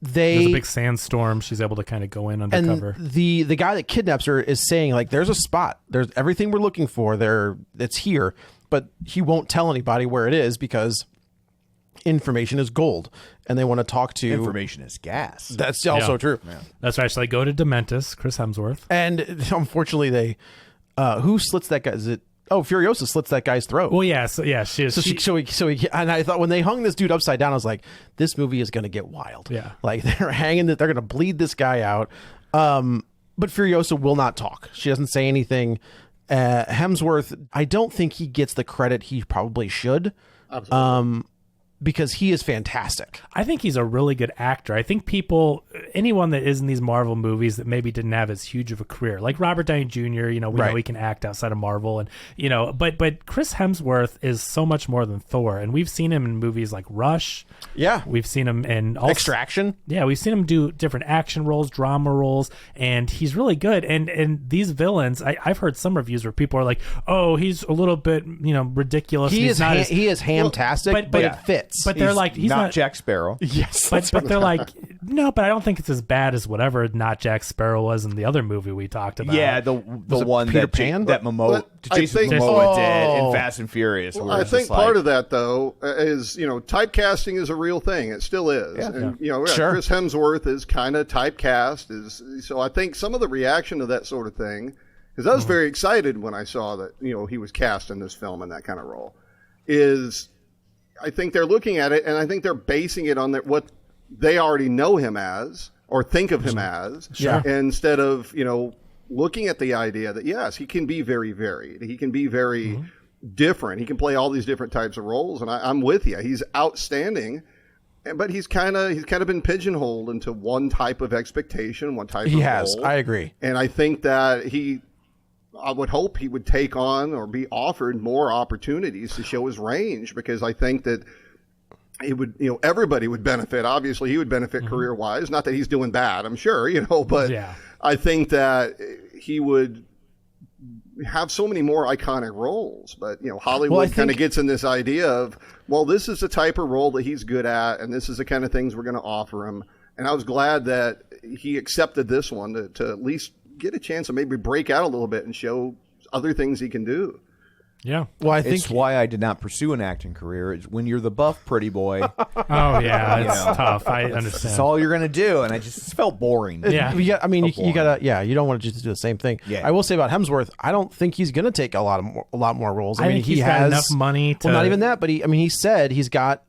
there's a big sandstorm. She's able to kind of go in undercover. And the guy that kidnaps her is saying like, "There's a spot. There's everything we're looking for. It's here." But he won't tell anybody where it is because information is gold, and they want to talk to. Information is gas. That's also true. Yeah. That's right. So they go to Dementis, Chris Hemsworth, and unfortunately, they who slits that guy? Is it? Oh, Furiosa slits that guy's throat. Well, yeah, she is. And I thought when they hung this dude upside down, I was like, this movie is going to get wild. Yeah. Like they're going to bleed this guy out. But Furiosa will not talk. She doesn't say anything. Hemsworth, I don't think he gets the credit he probably should. Absolutely. because he is fantastic. I think he's a really good actor. I think anyone that is in these Marvel movies that maybe didn't have as huge of a career, like Robert Downey Jr., we know he can act outside of Marvel, and but Chris Hemsworth is so much more than Thor, and we've seen him in movies like Rush. Yeah, we've seen him in Extraction. Yeah, we've seen him do different action roles, drama roles, and he's really good. And these villains, I've heard some reviews where people are like, "Oh, he's a little bit ridiculous." He is hamtastic, but it fits. But they're like, he's not Jack Sparrow. Yes, but they're like, no, but I don't think it's as bad as whatever not Jack Sparrow was in the other movie we talked about. Yeah, the one Peter that Pan? that Jason think- Momoa did in Fast and Furious. Well, I think part of that, though, is, typecasting is a real thing. It still is. Yeah. And, Sure. Chris Hemsworth is kind of typecast. So I think some of the reaction to that sort of thing, because I was very excited when I saw that, he was cast in this film in that kind of role, is I think they're looking at it and I think they're basing it on what they already know him as or think of him as, instead of, looking at the idea that, yes, he can be very varied. He can be very different. He can play all these different types of roles. And I'm with you. He's outstanding, but he's kind of been pigeonholed into one type of expectation, one type of role. I agree. And I think that I would hope he would take on or be offered more opportunities to show his range, because I think that it would, everybody would benefit. Obviously, he would benefit career-wise. Not that he's doing bad, I'm sure, but I think that he would have so many more iconic roles. But, Hollywood kind of gets in this idea of, well, this is the type of role that he's good at, and this is the kind of things we're going to offer him. And I was glad that he accepted this one to at least get a chance to maybe break out a little bit and show other things he can do. Yeah. Well, I think it's why I did not pursue an acting career. It's when you're the buff pretty boy. Oh yeah, it's tough. I understand. That's all you're gonna do, and I just felt boring. Yeah. you gotta. Yeah, you don't want to just do the same thing. Yeah. I will say about Hemsworth, I don't think he's gonna take a lot more roles. I mean, he he's has got enough money to. Well, not even that, but he said he's got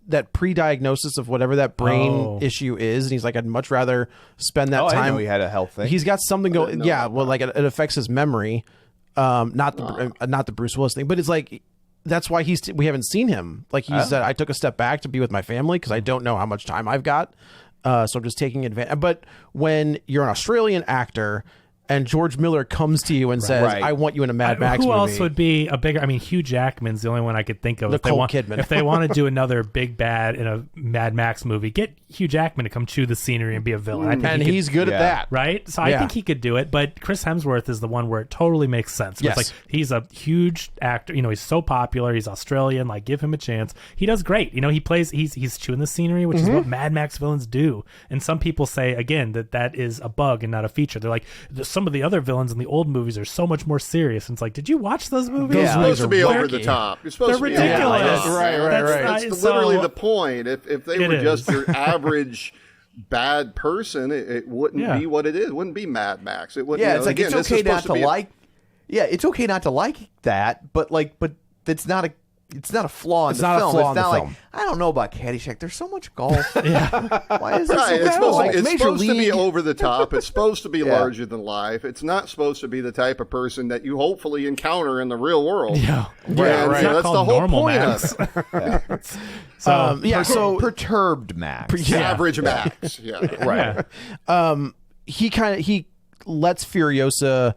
that pre-diagnosis of whatever that brain issue is, and he's like, I'd much rather spend that I time. didn't know he had a health thing. He's got something going. Yeah, well, like it affects his memory. Not the Bruce Willis thing, but it's like that's why we haven't seen him. Like he said, I took a step back to be with my family because I don't know how much time I've got, so I'm just taking advantage. But when you're an Australian actor and George Miller comes to you and says, I want you in a Mad Max movie. Who else would be a bigger... I mean, Hugh Jackman's the only one I could think of. Nicole Kidman. If they want to do another big bad in a Mad Max movie, get Hugh Jackman to come chew the scenery and be a villain. I think he's good at that. Right? So I think he could do it, but Chris Hemsworth is the one where it totally makes sense. Yes. It's like, he's a huge actor. He's so popular. He's Australian. Like, give him a chance. He does great. He plays... He's chewing the scenery, which is what Mad Max villains do. And some people say, again, that is a bug and not a feature. They're like, some of the other villains in the old movies are so much more serious. And it's like, did you watch those movies? It's supposed to be over the top. It's supposed They're to be ridiculous. Right. That's literally the point. If they were just your average bad person, it wouldn't be what it is. It wouldn't be Mad Max. It wouldn't. Yeah, it's like, it's okay not to like. Yeah, it's okay not to like that, but it's not a. It's not a flaw in the film. It's not like, I don't know about Caddyshack. There's so much golf. Why is it so It's supposed to be League. over the top. It's supposed to be larger than life. It's not supposed to be the type of person that you hopefully encounter in the real world. Yeah. Right. So that's the whole point of it. So, Perturbed Max. Average Max. Yeah. Right. He lets Furiosa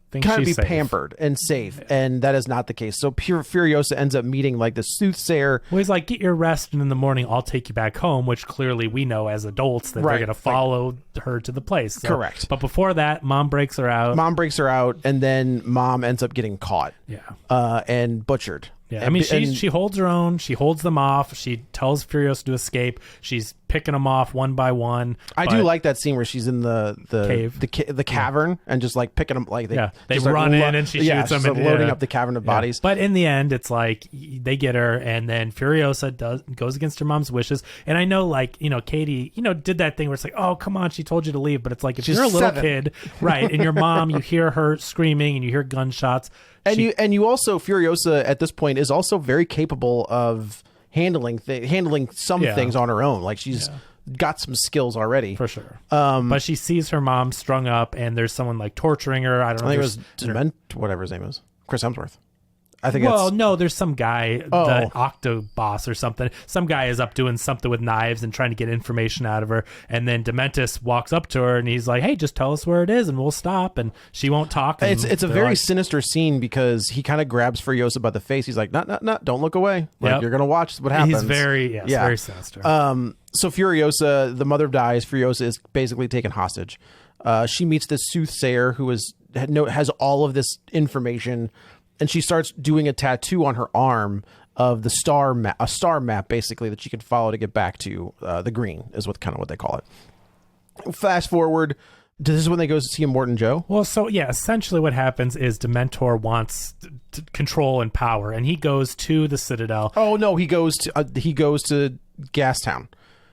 kind of be she's safe. pampered and safe, and that is not the case. So Furiosa ends up meeting like the soothsayer. Well, he's like, get your rest, and in the morning I'll take you back home, which clearly we know as adults that they're going to follow her to the place. So, correct. But before that, mom breaks her out. And then mom ends up getting caught. Yeah. And butchered. Yeah, I mean, she holds her own. She holds them off. She tells Furiosa to escape. She's picking them off one by one. I do like that scene where she's in the cave, the cavern, and just like picking them. Like they run in and she shoots them, and loading up the cavern of bodies. But in the end, it's like they get her, and then Furiosa goes against her mom's wishes. And I know, like, Katie, did that thing where it's like, oh, come on, she told you to leave, but it's like, if you're a little kid, right, and your mom, you hear her screaming and you hear gunshots. And you also, Furiosa at this point is also very capable of handling some things on her own. Like she's got some skills already. For sure. But she sees her mom strung up and there's someone like torturing her. I don't know. I think it was whatever his name is. Chris Hemsworth. I think Well, that's... no, there's some guy, the Oh. Octoboss or something. Some guy is up doing something with knives and trying to get information out of her. And then Dementis walks up to her and he's like, hey, just tell us where it is and we'll stop. And she won't talk. And It's a they're very like, sinister scene because he kind of grabs Furiosa by the face. He's like, no, don't look away. Like, Yep. you're going to watch what happens. He's very, very sinister. So Furiosa, the mother dies. Furiosa is basically taken hostage. She meets this soothsayer who has all of this information, and she starts doing a tattoo on her arm of the star map, a star map basically that she can follow to get back to the green is what they call it. Fast forward, this is when they go to see Immortan Joe. Well, so yeah, essentially what happens is Dementor wants control and power, and he goes to the Citadel. Oh no, he goes to Gastown.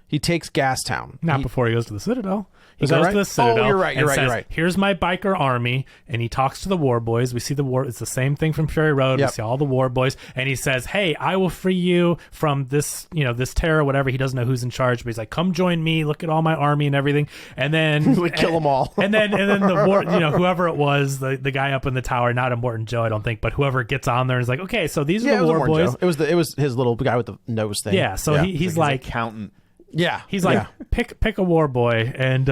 He takes Gastown. Not before he goes to the Citadel. He Is that goes right? to the Citadel. Oh, you're right. And You're says, right. Here's my biker army, and he talks to the war boys. We see the war. It's the same thing from Fury Road. Yep. We see all the war boys, and he says, "Hey, I will free you from this, this terror, whatever." He doesn't know who's in charge, but he's like, "Come join me. Look at all my army and everything." And then We kill them all. and then the war, whoever it was, the guy up in the tower, not Immortan Joe, I don't think, but whoever gets on there is like, "Okay, so these are the war boys." Joe. It was his little guy with the nose thing. Yeah, so he's like. accountant. Yeah, He's like, pick a war boy, and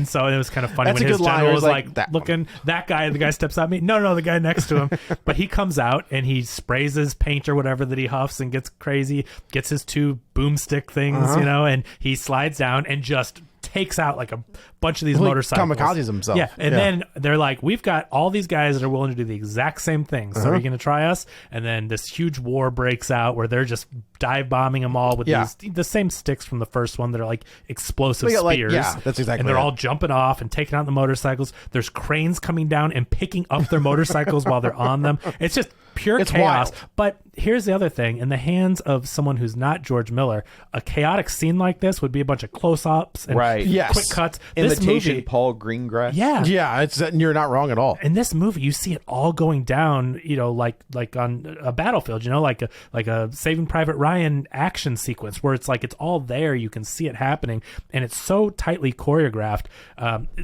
so it was kind of funny That's when a his good line. general It was was like like, that looking that guy. The guy steps at me. No, the guy next to him. But he comes out and he sprays his paint or whatever that he huffs and gets crazy. Gets his two boomstick things, and he slides down and just takes out like a bunch of these Well, he motorcycles. kamikazes himself. Yeah, and then they're like, we've got all these guys that are willing to do the exact same thing. So are you going to try us? And then this huge war breaks out where they're just dive bombing them all with the same sticks from the first one that are like explosive Yeah, like- spears. yeah, that's exactly And they're it. all jumping off and taking out the motorcycles. There's cranes coming down and picking up their motorcycles while they're on them. It's just pure It's chaos. wild. But here's the other thing. In the hands of someone who's not George Miller, a chaotic scene like this would be a bunch of close-ups and Right. Yes. quick cuts. Imitation This movie, Paul Greengrass. yeah. Yeah, you're not wrong at all. In this movie, you see it all going down, like on a battlefield, like a Saving Private Ryan action sequence where it's like it's all there. You can see it happening, and it's so tightly choreographed.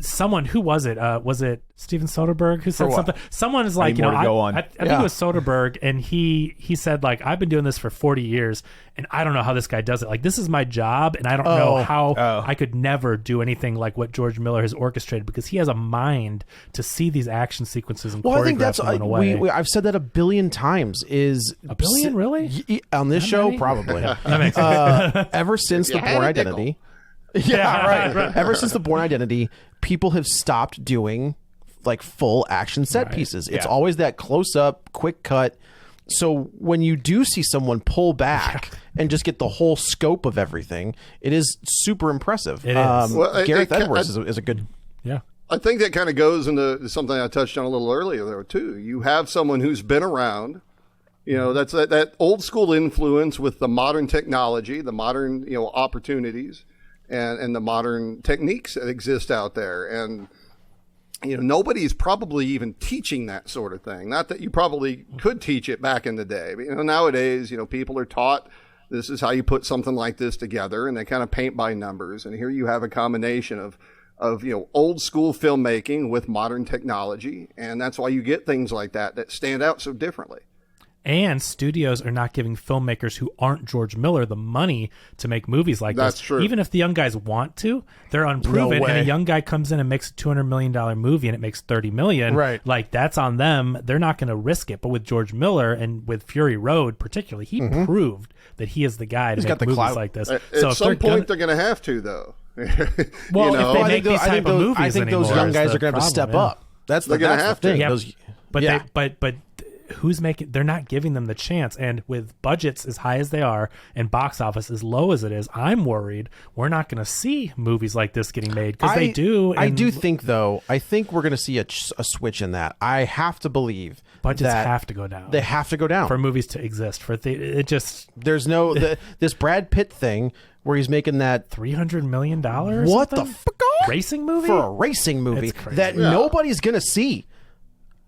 Someone, who was it? Was it Steven Soderbergh who said what? something? Someone is like, Any more to go on. I think it was Soderbergh, and he said like, I've been doing this for 40 years, and I don't know how this guy does it. Like, this is my job, and I don't know how I could never do anything like what George Miller has orchestrated, because he has a mind to see see these action sequences and Well, I think choreograph that's them in a way. I've said that a billion times. Is A billion, really? On this show, many? probably. That makes sense. Ever since the you had Bourne a nickel. Identity, yeah, right. Ever since the Bourne Identity, people have stopped doing like full action set pieces. It's always that close up, quick cut. So when you do see someone pull back and just get the whole scope of everything, it is super impressive. It is. Well, Gareth Edwards is a good. Yeah. I think that kind of goes into something I touched on a little earlier there too. You have someone who's been around, that's that old school influence with the modern technology, the modern, opportunities and the modern techniques that exist out there. And, nobody's probably even teaching that sort of thing. Not that you probably could teach it back in the day, but, nowadays, people are taught this is how you put something like this together, and they kind of paint by numbers. And here you have a combination of old school filmmaking with modern technology. And that's why you get things like that stand out so differently. And studios are not giving filmmakers who aren't George Miller the money to make movies like That's this. true. Even if the young guys want to, they're unproven. No way. And a young guy comes in and makes a $200 million movie and it makes $30 million. Right. Like, that's on them. They're not going to risk it. But with George Miller and with Fury Road particularly, he proved that he is the guy to got make the movies clout. like this. At if some point, they're they're going to have to, though. Well, if they make these I think type of those, movies I think those anymore young is guys the are going to have to step problem, yeah. up. That's They're gonna the have thing. to. Yeah. Those- But yeah. but who's making? They're not giving them the chance. And with budgets as high as they are and box office as low as it is, I'm worried we're not going to see movies like this getting made because they do. I and do think, though. I think we're going to see a switch in that. I have to believe budgets that have to go down. They have to go down for movies to exist. It just There's no this Brad Pitt thing where he's making that $300 million. what the fuck racing movie for a racing movie It's crazy. that nobody's going to see.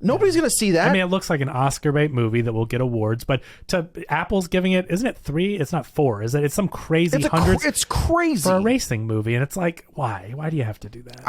Nobody's going to see that. I mean, it looks like an Oscar bait movie that will get awards, but to Apple's giving it, isn't it 3? It's not 4, is it? It's some crazy hundreds it's crazy. for a racing movie, and it's like, why? Why do you have to do that?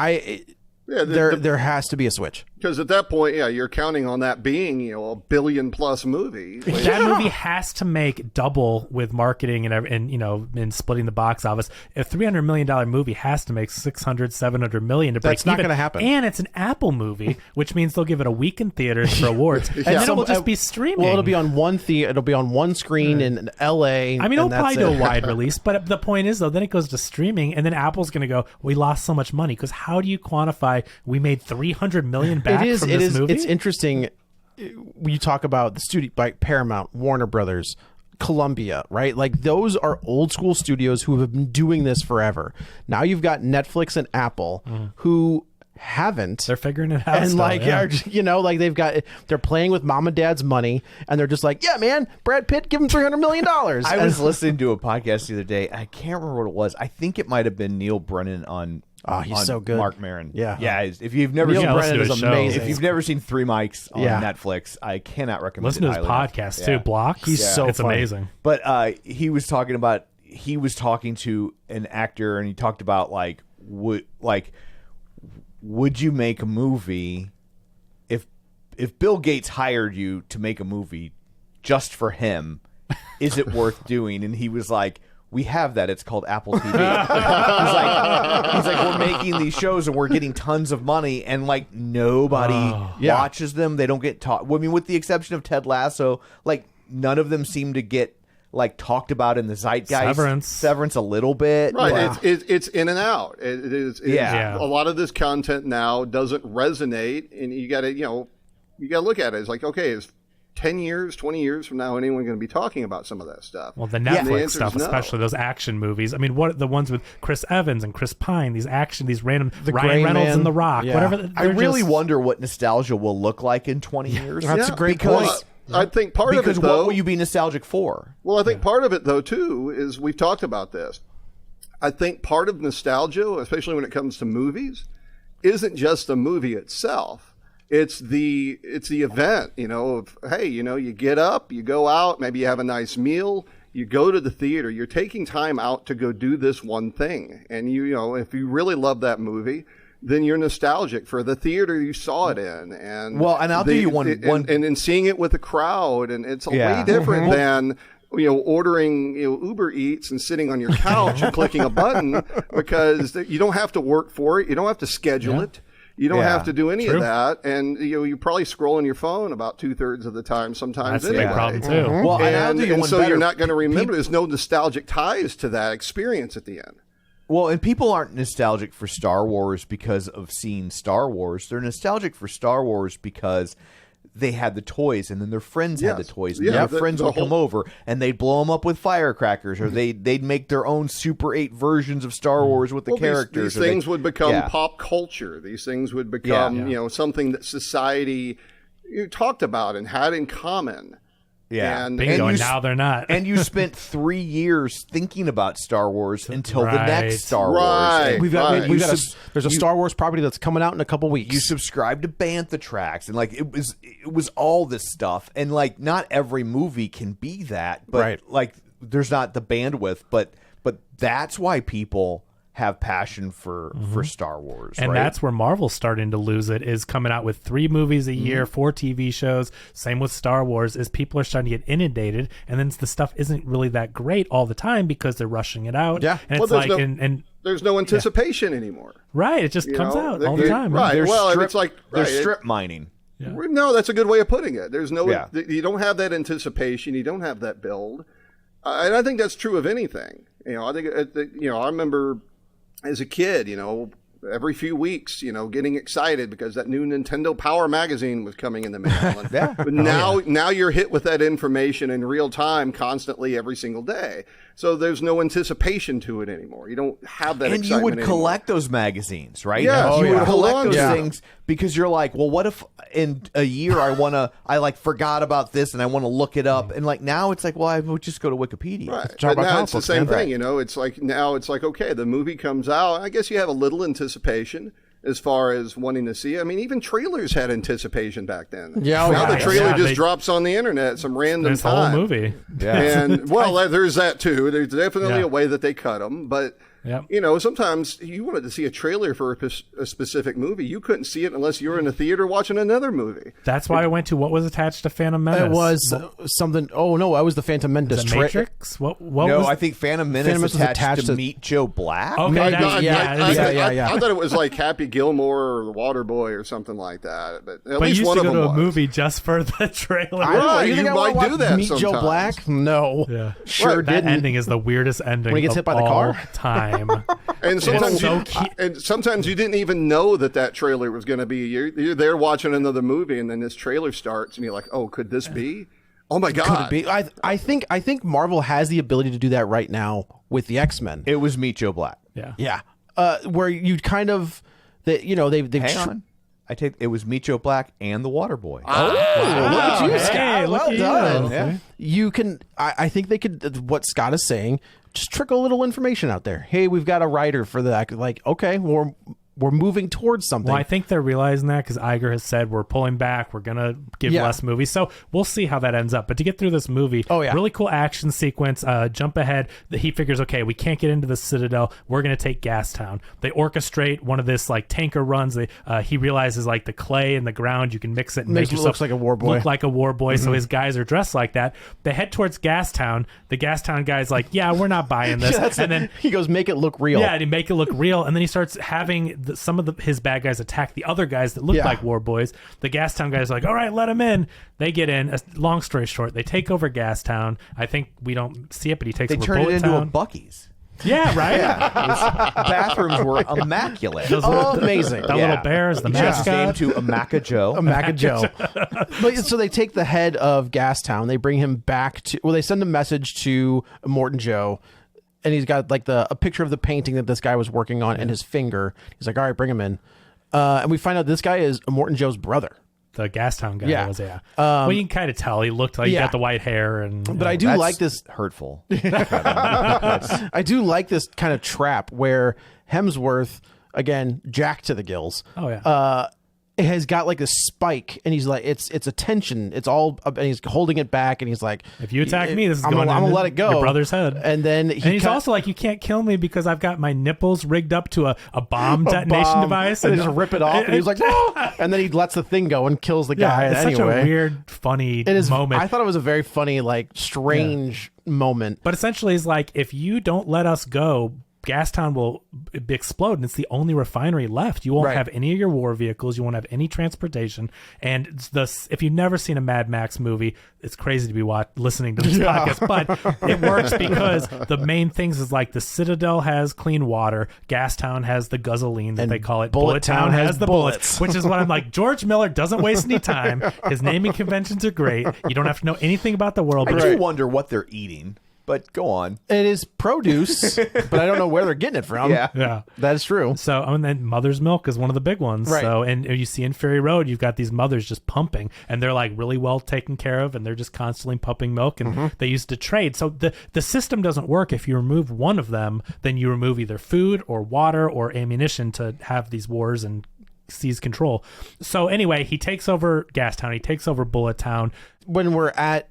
Yeah, there has to be a switch. Because at that point, yeah, you're counting on that being, a $1 billion+ movie. That movie has to make double with marketing and splitting the box office. A $300 million movie has to make 600, 700 million to break even. That's not going to happen. And it's an Apple movie, which means they'll give it a week in theaters for awards, and then it will just be streaming. Well, it'll be on one it'll be on one screen in L.A. I mean, it'll probably do a wide release, but the point is, though, then it goes to streaming, and then Apple's going to go, we lost so much money, because how do you quantify we made $300 million back from this movie? It's interesting when you talk about the studio, like Paramount, Warner Brothers, Columbia, right? Like, those are old school studios who have been doing this forever. Now you've got Netflix and Apple who haven't. They're figuring it out. And still, they're playing with mom and dad's money, and they're just like, yeah, man, Brad Pitt, give him $300 million. I was listening to a podcast the other day. I can't remember what it was. I think it might have been Neil Brennan on. He's on so good. Mark Maron. Yeah. If you've never Neil seen Brennan is amazing. If you've never seen Three Mics on Netflix, I cannot recommend listen it to his highly podcast enough. too. Blocks. It's funny. amazing. But he was talking to an actor, and he talked about would you make a movie if Bill Gates hired you to make a movie just for him? Is it worth doing? And he was like, we have that. It's called Apple TV. he's like, we're making these shows and we're getting tons of money, and like nobody watches them. They don't get taught. I mean, with the exception of Ted Lasso, like none of them seem to get like talked about in the zeitgeist. Severance a little bit. Right. It's in and out. It is. A lot of this content now doesn't resonate, and you got to look at it. It's like, okay, is 10 years, 20 years from now, anyone going to be talking about some of that stuff? Well, the Netflix stuff, especially those action movies. I mean, what the ones with Chris Evans and Chris Pine, these random Ryan Reynolds and The Rock, whatever. I really wonder what nostalgia will look like in 20 years. That's a great point. I think part of it, because though, what will you be nostalgic for? Well, I think part of it, though, too, is we've talked about this. I think part of nostalgia, especially when it comes to movies, isn't just the movie itself. It's the event, of, hey, you get up, you go out, maybe you have a nice meal, you go to the theater, you're taking time out to go do this one thing. And if you really love that movie, then you're nostalgic for the theater you saw it in. And I'll do you one and seeing it with a crowd, and it's way different than ordering Uber Eats and sitting on your couch and clicking a button, because you don't have to work for it, you don't have to schedule it. You don't have to do any of that, and you probably scroll on your phone about 2/3 of the time. Sometimes that's anyway. a big problem too. Well, and so you're not going to remember. There's no nostalgic ties to that experience at the end. Well, and people aren't nostalgic for Star Wars because of seeing Star Wars. They're nostalgic for Star Wars because they had the toys, and then their friends had the toys, and their friends would come over, and they'd blow them up with firecrackers, or they'd make their own Super 8 versions of Star Wars with the characters. These things would become pop culture. These things would become, something that society talked about and had in common. Yeah, Bingo, and now they're not. And you spent 3 years thinking about Star Wars until the next Star Wars. Right. There's a Star Wars property that's coming out in a couple weeks. You subscribe to Bantha Tracks, and like it was all this stuff, and like not every movie can be that, but like there's not the bandwidth, but that's why people have passion for Star Wars. And that's where Marvel's starting to lose it, is coming out with 3 movies a year, 4 TV shows. Same with Star Wars, is people are starting to get inundated, and then the stuff isn't really that great all the time because they're rushing it out. Yeah. And it's there's no anticipation anymore. Right. It just comes out all the time. Right. They're strip mining. Yeah. No, that's a good way of putting it. There's no, you don't have that anticipation. You don't have that build. And I think that's true of anything. I think, I remember as a kid, every few weeks, getting excited because that new Nintendo Power magazine was coming in the mail. But now you're hit with that information in real time constantly every single day. So there's no anticipation to it anymore. You don't have that excitement. And you would collect those magazines, right? Yeah, you would collect those things because you're like, well, what if in a year I forgot about this and I want to look it up, and like now it's like, well, I would just go to Wikipedia. Right. But now it's the same thing, It's like okay, the movie comes out. I guess you have a little anticipation as far as wanting to see. I mean, even trailers had anticipation back then. Yeah. Now the trailer just drops on the internet at some random time. Whole movie. Yeah. And there's that too. There's definitely a way that they cut them, but Yep. You know, sometimes you wanted to see a trailer for a specific movie. You couldn't see it unless you were in a theater watching another movie. That's why I went to what was attached to Phantom Menace. It was something. Oh no, I was the Phantom Menace. The Matrix. What No, was? I think Phantom Menace was attached attached to to- Meet Joe Black. Okay, I that's- thought it was like Happy Gilmore or The Water Boy or something like that. But at But least you used one to of go them to a was. movie just for the trailer. Right, you think I wanna might do watch that Meet Joe sometimes. Black? No. Yeah. Sure Right, That didn't. ending is the weirdest ending When he gets of hit by the all car? time. And sometimes, so cute. and sometimes you didn't even know that trailer was going to be. You're there watching another movie, and then this trailer starts, and you're like, "Oh, could this be? Oh my god!" Could it be? I think Marvel has the ability to do that right now with the X-Men. It was Meet Joe Black. Yeah. Yeah. Where you kind of that they've Hang on. It was Meet Joe Black and the Water Boy. Look at you, Hey, Scott. look Well at done. you. Yeah. You can. I think they could. What Scott is saying, just trickle a little information out there. Hey, we've got a writer for that. Like, okay, we're moving towards something. Well, I think they're realizing that because Iger has said we're pulling back. We're going to give Yeah. less movies. So we'll see how that ends up. But to get through this movie, really cool action sequence. Jump ahead. He figures, okay, we can't get into the Citadel. We're going to take Gastown. They orchestrate one of this like tanker runs. He realizes like the clay in the ground, you can mix it and Makes make it yourself looks like a war boy. look like a war boy. So his guys are dressed like that. They head towards Gastown. The Gastown guy's like, yeah, we're not buying this. And then he goes, make it look real. yeah, to make it look real, and then he starts having some of his bad guys attack the other guys that look Yeah. like war boys. The Gastown guys are like, all right, let him in. They get in. Long story short, they take over Gastown. I think we don't see it, but he takes They over turned it Bullet into a Town. Buc-ee's. Yeah, right. Bathrooms were immaculate. Amazing. The little bears, the Just named mascot. to Amaka Joe. Maca Joe. But so they take the head of Gastown. They bring him back to. Well, they send a message to Morton Joe, and he's got like a picture of the painting that this guy was working on in his finger. He's like, all right, bring him in. And we find out this guy is Morton Joe's brother. The Gastown guy Yeah. was, well, you can kind of tell. He looked like he Yeah. got the white hair. But I do That's like this. hurtful. I do like this kind of trap where Hemsworth, again, jacked to the gills. Oh, yeah. Has got like this spike, and he's like, it's a tension. It's all, and he's holding it back, and he's like, If you attack me, this is I'm going gonna in let it go. your brother's head. And then And he's also like, you can't kill me because I've got my nipples rigged up to a bomb detonation device. and they just rip it off, and he's like, no! And then he lets the thing go and kills the guy. it's anyway, such a weird, funny it is moment. I thought it was a very funny, like strange moment. But essentially, it's like, if you don't let us go, Gastown will explode, and it's the only refinery left. You won't Right. have any of your war vehicles. You won't have any transportation. And if you've never seen a Mad Max movie, it's crazy to be listening to this podcast. But it works because the main things is like the Citadel has clean water, Gastown has the guzzling that And they call it, Bullet Town has the bullets. which is what I'm like. George Miller doesn't waste any time. His naming conventions are great. You don't have to know anything about the world. I But do wonder what they're eating, but go on. It is produce, but I don't know where they're getting it from. yeah. That is true. So, and then mother's milk is one of the big ones. Right. So, and you see in Fury Road, you've got these mothers just pumping, and they're like really well taken care of, and they're just constantly pumping milk, and they used to trade. So the system doesn't work. If you remove one of them, then you remove either food or water or ammunition to have these wars and seize control. So anyway, he takes over Gastown. He takes over Bullet Town. When we're at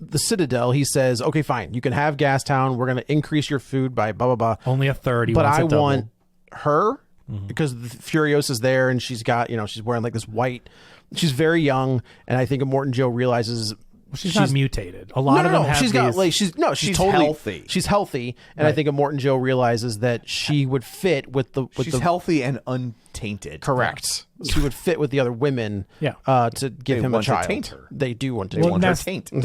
the Citadel, he says, okay, fine, you can have Gastown. We're going to increase your food by blah, blah, blah. Only a third. He But wants I a double. want her because the Furiosa's there, and she's got, she's wearing like this white. She's very young, and I think Morton Joe realizes She's not mutated. A lot of them have she's got these- like she's totally healthy. She's healthy, and I think Morton Joe realizes that she would fit with the She's healthy and untainted. correct. She would fit with the other women. Yeah. To give They him a want to child. taint her. They do want to. They taint want her.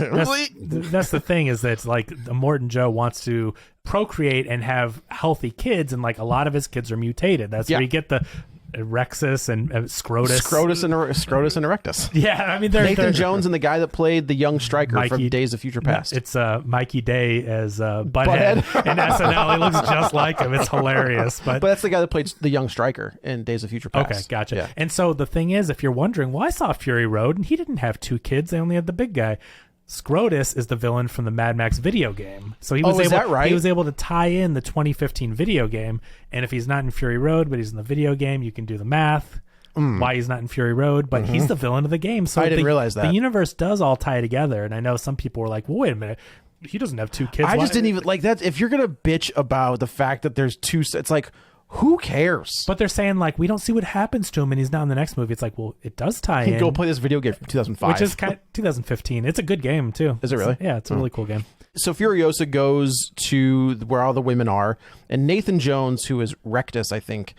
her that's- taint. That's the thing, is that it's like Morton Joe wants to procreate and have healthy kids, and like a lot of his kids are mutated. That's Yeah. where you get the Rexus and Scrotus. Scrotus and Erectus. Yeah, I mean, they're Nathan Jones and the guy that played the young striker from Mikey- Days of Future Past. It's Mikey Day as Butthead in SNL. He looks just like him. It's hilarious. But that's the guy that played the young striker in Days of Future Past. okay, gotcha. Yeah. And so the thing is, if you're wondering, well, I saw Fury Road, and he didn't have two kids. They only had the big guy. Scrotus is the villain from the Mad Max video game. So he was is able, that right? He was able to tie in the 2015 video game. And if he's not in Fury Road, but he's in the video game, you can do the math. Why he's not in Fury Road, but he's the villain of the game. So I didn't realize that. the universe does all tie together. And I know some people were like, well, wait a minute. he doesn't have 2 kids. I just didn't even like that. If you're gonna bitch about the fact that there's 2, it's like, who cares? But they're saying like we don't see what happens to him, and he's not in the next movie. It's like, well, it does tie in. Go play this video game from 2005, which is 2015. It's a good game too. Is it really? Yeah, it's a really cool game. So Furiosa goes to where all the women are, and Nathan Jones, who is Rectus, I think,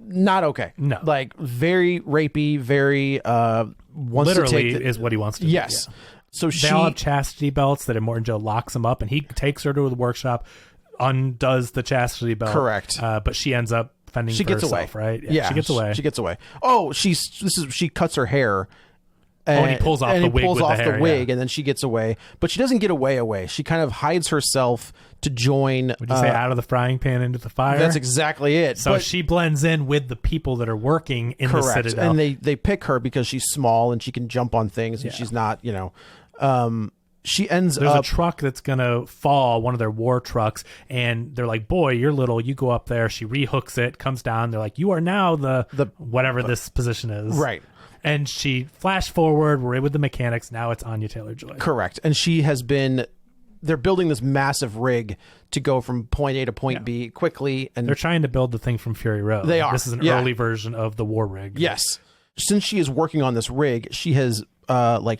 not okay. No, like very rapey, very wants literally to take is what he wants to do. Yes. Yeah. So they all have chastity belts that Immortan Joe locks him up, and he takes her to the workshop, undoes the chastity belt. Correct. But she ends up fending for herself, right? Yeah, she gets away. She gets away. Oh, she cuts her hair. And he pulls off the wig with the hair, and then she gets away. But she doesn't get away. She kind of hides herself to join. Would you say out of the frying pan into the fire? That's exactly it. So she blends in with the people that are working in the Citadel. And they pick her because she's small and she can jump on things, and she's not, she ends There's up... a truck that's going to fall, one of their war trucks, and they're like, boy, you're little, you go up there. She rehooks it, comes down. They're like, you are now the whatever this position is. Right. And she flash forward, we're in with the mechanics. Now it's Anya Taylor-Joy. Correct. And she has been... They're building this massive rig to go from point A to point B quickly. And they're trying to build the thing from Fury Road. They are. This is an early version of the war rig. Yes. Since she is working on this rig, she has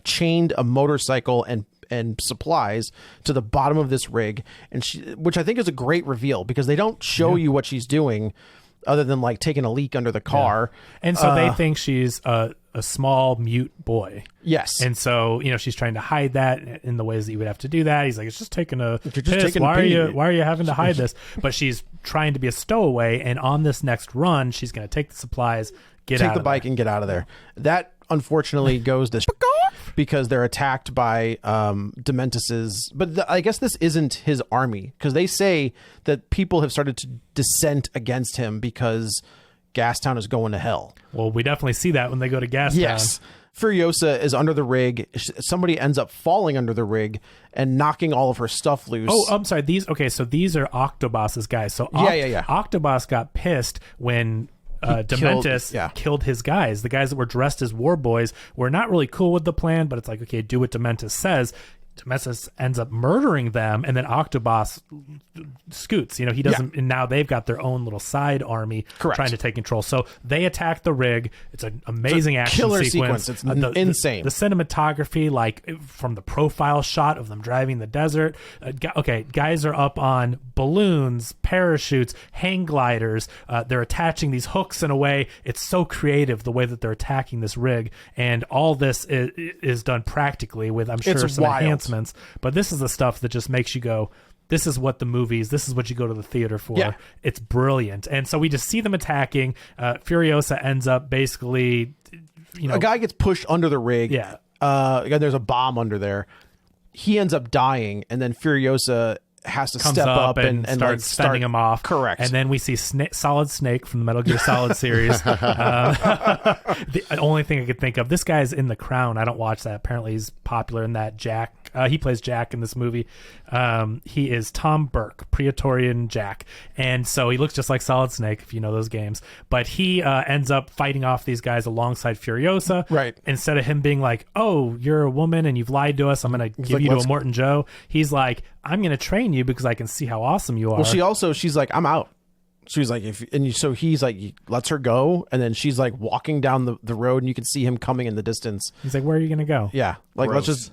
chained a motorcycle and supplies to the bottom of this rig, and which I think is a great reveal because they don't show you what she's doing other than like taking a leak under the car. And so they think she's a small mute boy. Yes. And so, she's trying to hide that in the ways that you would have to do that. He's like, it's just taking a piss. Taking why a are you having to hide this? But she's trying to be a stowaway, and on this next run, she's going to take the supplies, take the bike and get out of there. That unfortunately goes to because they're attacked by Dementus's. But I guess this isn't his army, because they say that people have started to dissent against him because Gastown is going to hell. Well, we definitely see that when they go to Gastown. Yes. Furiosa is under the rig. Somebody ends up falling under the rig and knocking all of her stuff loose. Oh, I'm sorry. So these are Octobos's guys. So Octobos got pissed when Dementus killed his guys. The guys that were dressed as war boys were not really cool with the plan, but it's like, okay, do what Dementus says. Dementus ends up murdering them, and then Octobos scoots. He doesn't, and now they've got their own little side army trying to take control. So they attack the rig. It's an amazing action killer sequence. It's insane. The cinematography, like from the profile shot of them driving the desert. Guys are up on balloons, parachutes, hang gliders. They're attaching these hooks in a way. It's so creative the way that they're attacking this rig, and all this is done practically with, I'm sure, some enhancements. But this is the stuff that just makes you go, this is what you go to the theater for. Yeah. It's brilliant. And so we just see them attacking. Furiosa ends up basically, a guy gets pushed under the rig. Yeah. There's a bomb under there. He ends up dying, and then Furiosa has to step up and start fending him off. Correct. And then we see Solid Snake from the Metal Gear Solid series. The only thing I could think of, this guy's in The Crown. I don't watch that. Apparently he's popular in that. Jack. He plays Jack in this movie. He is Tom Burke, Praetorian Jack. And so he looks just like Solid Snake, if you know those games. But he ends up fighting off these guys alongside Furiosa. Right. Instead of him being like, oh, you're a woman and you've lied to us, I'm going to give you to Immortan Joe. He's like, I'm going to train you because I can see how awesome you are. Well, she's like, I'm out. She's like, so he's like, he lets her go, and then she's like walking down the road, and you can see him coming in the distance. He's like, where are you going to go? Yeah. Like, let's just...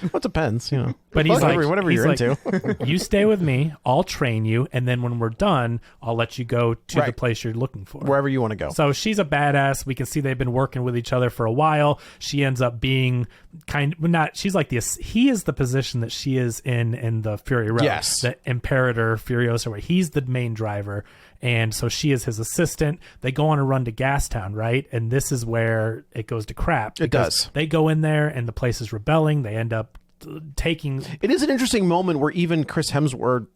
Well, it depends, But he's whatever you're into. You stay with me, I'll train you, and then when we're done, I'll let you go to the place you're looking for. Wherever you want to go. So she's a badass. We can see they've been working with each other for a while. She ends up being he is the position that she is in the Fury Road. Yes. The Imperator Furiosa, where he's the main driver. And so she is his assistant. They go on a run to Gastown, right? And this is where it goes to crap. It does. They go in there and the place is rebelling. They end up taking... It is an interesting moment where even Chris Hemsworth,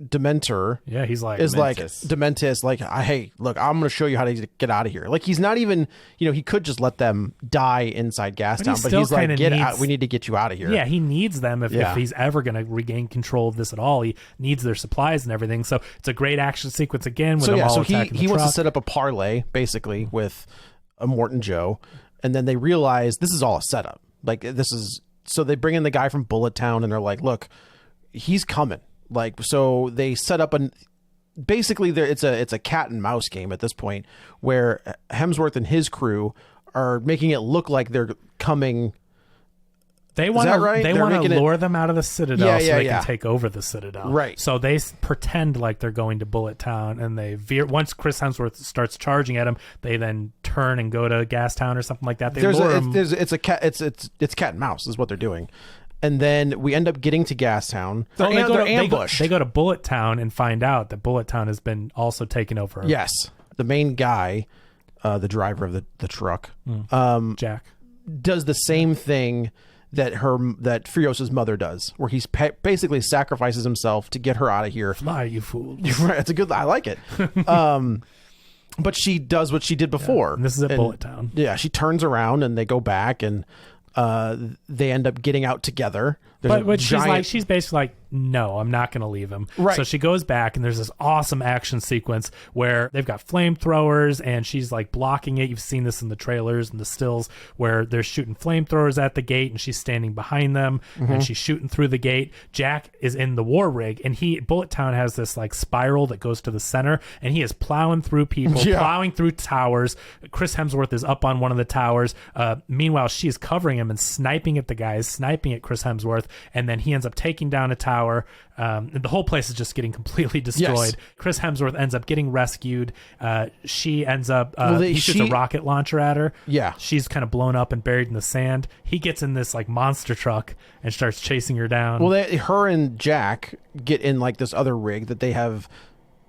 Dementor, he's like... is Dementus, like, hey, look, I'm going to show you how to get out of here. Like, he's not even... he could just let them die inside Gastown, but he's like, get out. We need to get you out of here. Yeah, he needs them if he's ever going to regain control of this at all. He needs their supplies and everything. So it's a great action sequence again. With them all attacking he the wants to truck. set up a parlay, basically, with Immortan Joe, and then they realize this is all a setup. Like, this is... so they bring in the guy from Bullet Town, and they're like, look, he's coming. Like, so they set up basically it's a cat and mouse game at this point, where Hemsworth and his crew are making it look like they're coming. They want right? to lure them out of the Citadel so they yeah. can take over the Citadel. Right. So they pretend like they're going to Bullet Town, and they veer. Once Chris Hemsworth starts charging at them, they then turn and go to Gas Town or something like that. They lure him. It's cat and mouse is what they're doing. And then we end up getting to Gas Town. They're ambushed. They go to Bullet Town and find out that Bullet Town has been also taken over. Yes. The main guy, the driver of the truck, Jack, does the same thing that Furiosa's mother does, where he's basically sacrifices himself to get her out of here. Fly, you fool! Right, it's a good. I like it. But she does what she did before. And this is at Bullet Town. Yeah, she turns around and they go back, and they end up getting out together. But she's basically like, no, I'm not going to leave him. Right. So she goes back, and there's this awesome action sequence where they've got flamethrowers, and she's like blocking it. You've seen this in the trailers and the stills where they're shooting flamethrowers at the gate, and she's standing behind them, and she's shooting through the gate. Jack is in the war rig, and Bullet Town has this like spiral that goes to the center, and he is plowing through people, plowing through towers. Chris Hemsworth is up on one of the towers. Meanwhile, she is covering him and sniping at the guys, sniping at Chris Hemsworth, and then he ends up taking down a tower. And the whole place is just getting completely destroyed. Yes. Chris Hemsworth ends up getting rescued. She ends up he shoots a rocket launcher at her. Yeah. She's kind of blown up and buried in the sand. He gets in this like monster truck and starts chasing her down. Well, her and Jack get in like this other rig that they have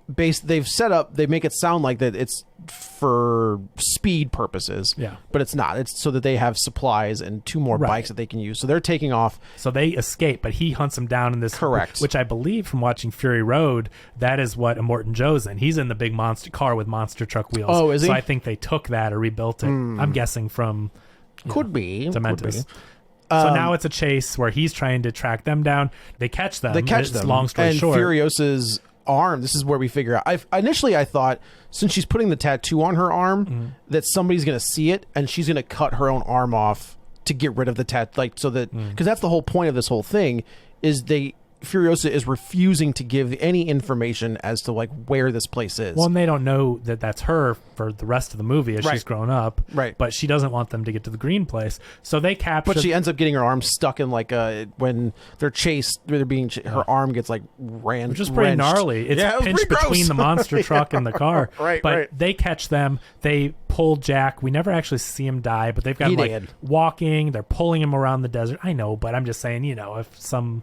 they've set up. They make it sound like that it's for speed purposes. Yeah. But it's not. It's so that they have supplies and 2 more bikes that they can use. So they're taking off. So they escape, but he hunts them down in this. Correct. Which I believe from watching Fury Road, that is what Immortan Joe's in. He's in the big monster car with monster truck wheels. Oh, is he? So I think they took that or rebuilt it. I'm guessing from Could be. Dementis. So now it's a chase where he's trying to track them down. They catch them. Long story and short. Furiosa's arm, this is where we figure out. Initially I thought, since she's putting the tattoo on her arm, that somebody's going to see it and she's going to cut her own arm off to get rid of the tattoo, like, so that, because that's the whole point of this whole thing, is Furiosa is refusing to give any information as to like where this place is. Well, and they don't know that that's her for the rest of the movie as she's grown up. Right. But she doesn't want them to get to the green place. So they capture. But she ends up getting her arm stuck in like when they're chased, her arm gets like which is pretty wrenched. gnarly. It's pinched between the monster truck and the car. But they catch them. They pull Jack. We never actually see him die, but they've got him walking. They're pulling him around the desert. I know, but I'm just saying, if some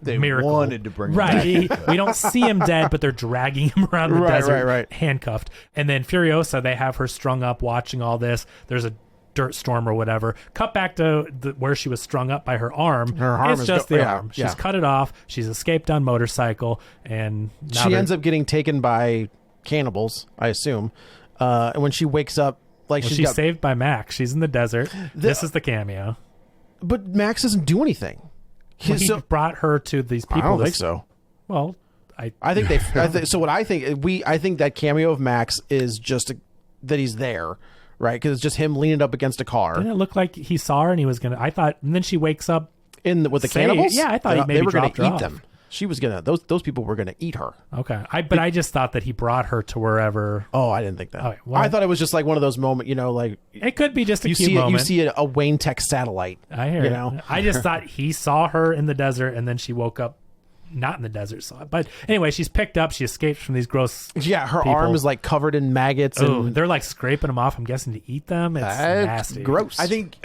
they miracle wanted to bring him back. We don't see him dead, but they're dragging him around the desert handcuffed. And then Furiosa, they have her strung up watching all this. There's a dirt storm or whatever. Cut back to where she was strung up by her arm. Her arm is just the arm. She's cut it off. She's escaped on motorcycle, and now she ends up getting taken by cannibals, I assume. And when she wakes up, she's saved by Max. She's in the desert. This is the cameo. But Max doesn't do anything. He brought her to these people. I don't think so. Well, I think they. So what I think that cameo of Max is just that he's there, right? Because it's just him leaning up against a car. Didn't it look like he saw her and he was gonna? I thought, and then she wakes up with the cannibals. Yeah, I thought he maybe they were dropped gonna her eat off. them. She was gonna. Those people were gonna eat her. Okay, but I just thought that he brought her to wherever. Oh, I didn't think that. Okay, well, I thought it was just like one of those moments, like it could be just a you cute see moment. You see a Wayne Tech satellite. I hear. I just thought he saw her in the desert, and then she woke up not in the desert. But anyway, she's picked up. She escapes from these gross. Yeah, her people. arm is like covered in maggots. And they're like scraping them off. I'm guessing to eat them. It's nasty, gross. I think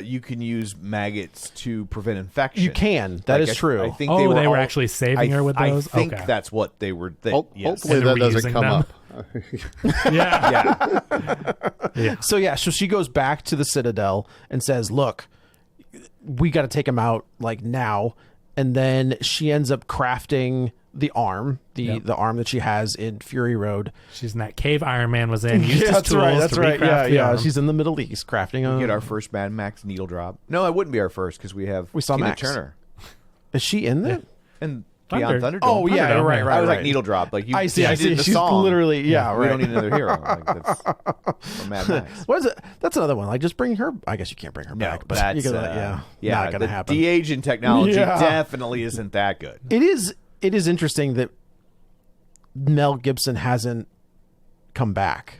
you can use maggots to prevent infection. You can. That is true. I think they were actually saving her with those. I think that's what they were. Hopefully that doesn't come up. Yeah. So she goes back to the Citadel and says, "Look, we got to take him out like now." And then she ends up crafting the arm, the arm that she has in Fury Road. She's in that cave Iron Man was in. Used his that's tools right. That's to right. recraft the arm. She's in the Middle East crafting. We get our first Mad Max needle drop. No, it wouldn't be our first because we saw Tina Max Turner. Is she in there? And Beyond Thunderdome. Oh yeah, Thunderdome, right, yeah. right. I was right. like needle drop. Like you, I see. you I did see. the She's song. literally We right. don't need another hero. Like that's from Mad Max. What is it? That's another one. Like just bring her. I guess you can't bring her back, but that's you could, not gonna the happen. de-aging technology Yeah. definitely isn't that good. It is interesting that Mel Gibson hasn't come back.